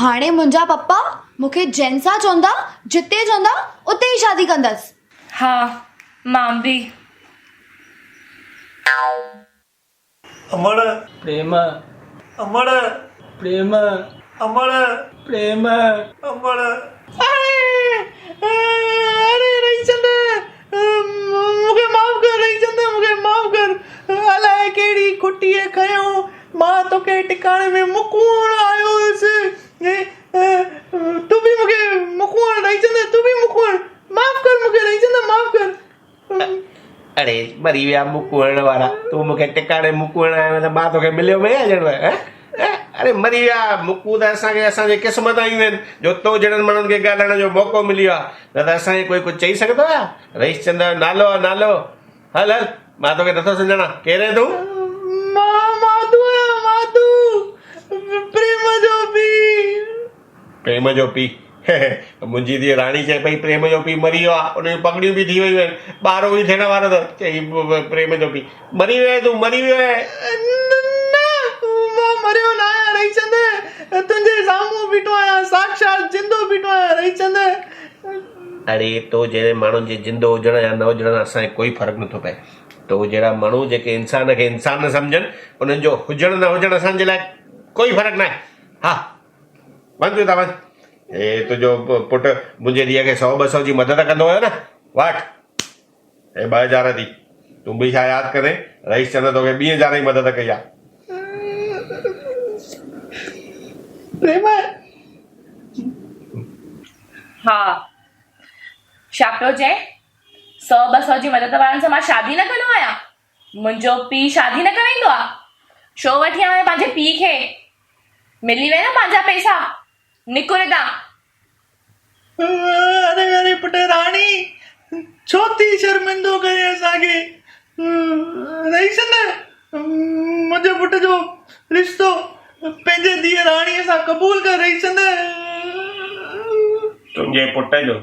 हाणे मुंहिंजा पप्पा मूंखे जंहिंसां चवंदा जिते चवंदा उते ई शादी कंदसि हा मां बि अमड़ प्रेम अमड़ प्रेम अमड़ प्रेम अमड़ अरे रहीचंद मूंखे माफ़ कर रहीचंद मूंखे माफ़ कर अलाए कहिड़ी खुटीअ खयो मां तोखे टिकाणे में मुकूण आयो हुयुसि तूं बि मूंखे मुकूण रहीचंद तूं बि मुकूण माफ़ कर मूंखे रहीचंद माफ़ कर अरे मरी विया मुकुअण वारा तूं मूंखे टिकाणे मुकुअण आयो त मां तोखे मिलियो में ॼण अरे मरी विया मुकू त असांखे असांजे क़िस्मत आयूं आहिनि जो तो जहिड़नि माण्हुनि खे ॻाल्हाइण जो मौक़ो मिलियो आहे न त असांखे कोई कुझु चई सघंदो आहे रहीचंद जो नालो आहे नालो हल हल मां तोखे नथो सम्झां केरु आहे तूं माधू प्रेम जो पीउ प्रेम जो पीउ मुंहिंजी धीअ राणी चए पई प्रेम जो पीउ मरी वियो आहे उन जूं पगड़ियूं बि थी वयूं आहिनि ॿारो बि थियण वारो अथव चई प्रेम जो पीउ मरी वियो आहे तूं मरी वियो आहे मां मरियो न आहियां रहीचंद तुंहिंजे साम्हूं बीठो आहियां साक्षात जिंदो बीठो आहियां रहीचंद अरे तो जहिड़े माण्हुनि जे जिंदो हुजण या न हुजण असांखे कोई फ़र्क़ु नथो पए तो जहिड़ा माण्हू जेके इंसान खे इंसान न सम्झनि उन्हनि जो हुजणु न हुजणु असांजे लाइ कोई फ़र्क़ु न आहे हा वञ तूं था वञ हे तुंहिंजो पुटु मुंहिंजे धीअ खे 100-200 जी मदद कंदो हुयो न वठ हे 2,000 थी तूं बि छा यादि करे रहीचंद तोखे 2,000 जी मदद कई आहे प्रेम हा छा पियो चए 100-200 जी मदद वारनि सां मां शादी न कंदो आहियां मुंहिंजो पीउ शादी न कराईंदो आहे छो वठी आयो पंहिंजे पीउ खे मिली वया न पंहिंजा पैसा निकुर था अरे अरे पुटे राणी छो थी शर्मिंदो करे असांखे रहीचंद मुंहिंजे पुट जो रिश्तो पंहिंजे धीअ राणीअ सां क़बूल कर रहीचंद तुंहिंजे पुट जो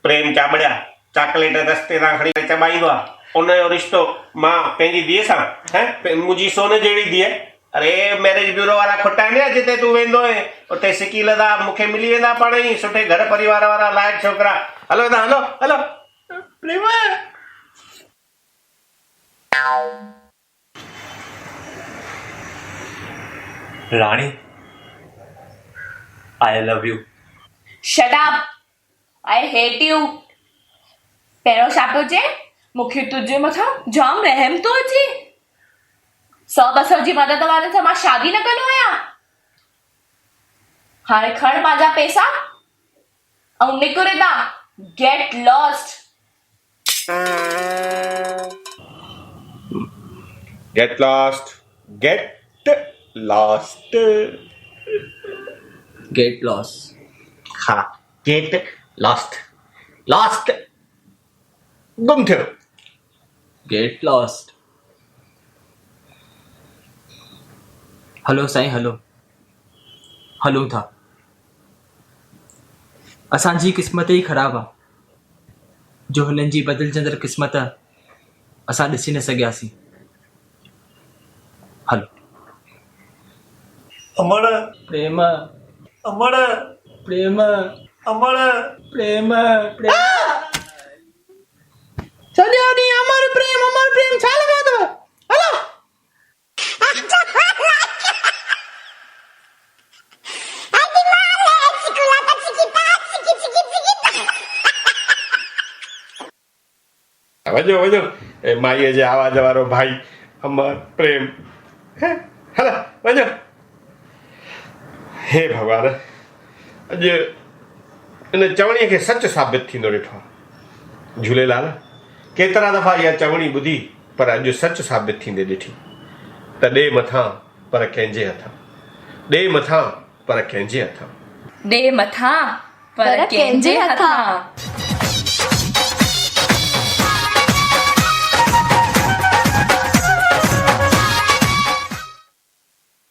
प्रेम चाबड़िया चॉकलेट रस्ते तां खणी चबाईंदो आहे उनजो रिश्तो मां पंहिंजी धीअ सां मुंहिंजी सोन जहिड़ी धीअ। अरे मैरिज ब्यूरो वारा खुटाइनि जिते तूं वेंदो आहीं उते सिकी लदा मूंखे मिली वेंदा पाण ई सुठे घर परिवार वारा लाइक़ छोकिरा। हलो वेंदा, hello hello. Prem Rani, I love you. Shut up, I hate you. पहिरियों छा पियो चए, मूंखे तुंहिंजे मथां जाम रहम थो अचे। 100-200 जी मदद वारनि सां मां शादी न कंदो आहियां। हाणे खण पंहिंजा पैसा ऐं निकिर हितां। Get lost. Get lost, get lost. Get loss. हाँ, गेट लॉस्ट, लॉस्ट गुम थियो। Get lost. हलो साईं, हलो हलूं था। असांजी क़िस्मत ई ख़राबु आहे जो हुननि जी बदिलजंदड़ क़िस्मत असां ॾिसी न सघियासीं। हलो। अमर प्रेम, अमर प्रेम, अमर प्रेम, प्रेम। सॼो ॾींहुं अमर प्रेम छा लॻा अथव? हलो वञो वञो, ए माईअ जे आवाज़ वारो भाई अमर प्रेम। हलो वञो। हे भॻवान, अॼु इन चवणीअ खे सच साबित थींदो ॾिठो आहे। झूलेलाल, केतिरा दफ़ा इहा चवणी ॿुधी पर अॼु सच साबित थींदे ॾिठी त ॾे मथां पर कंहिंजे हथां, ॾे मथां पर कंहिंजे हथां, ॾे मथां पर कंहिंजे हथां।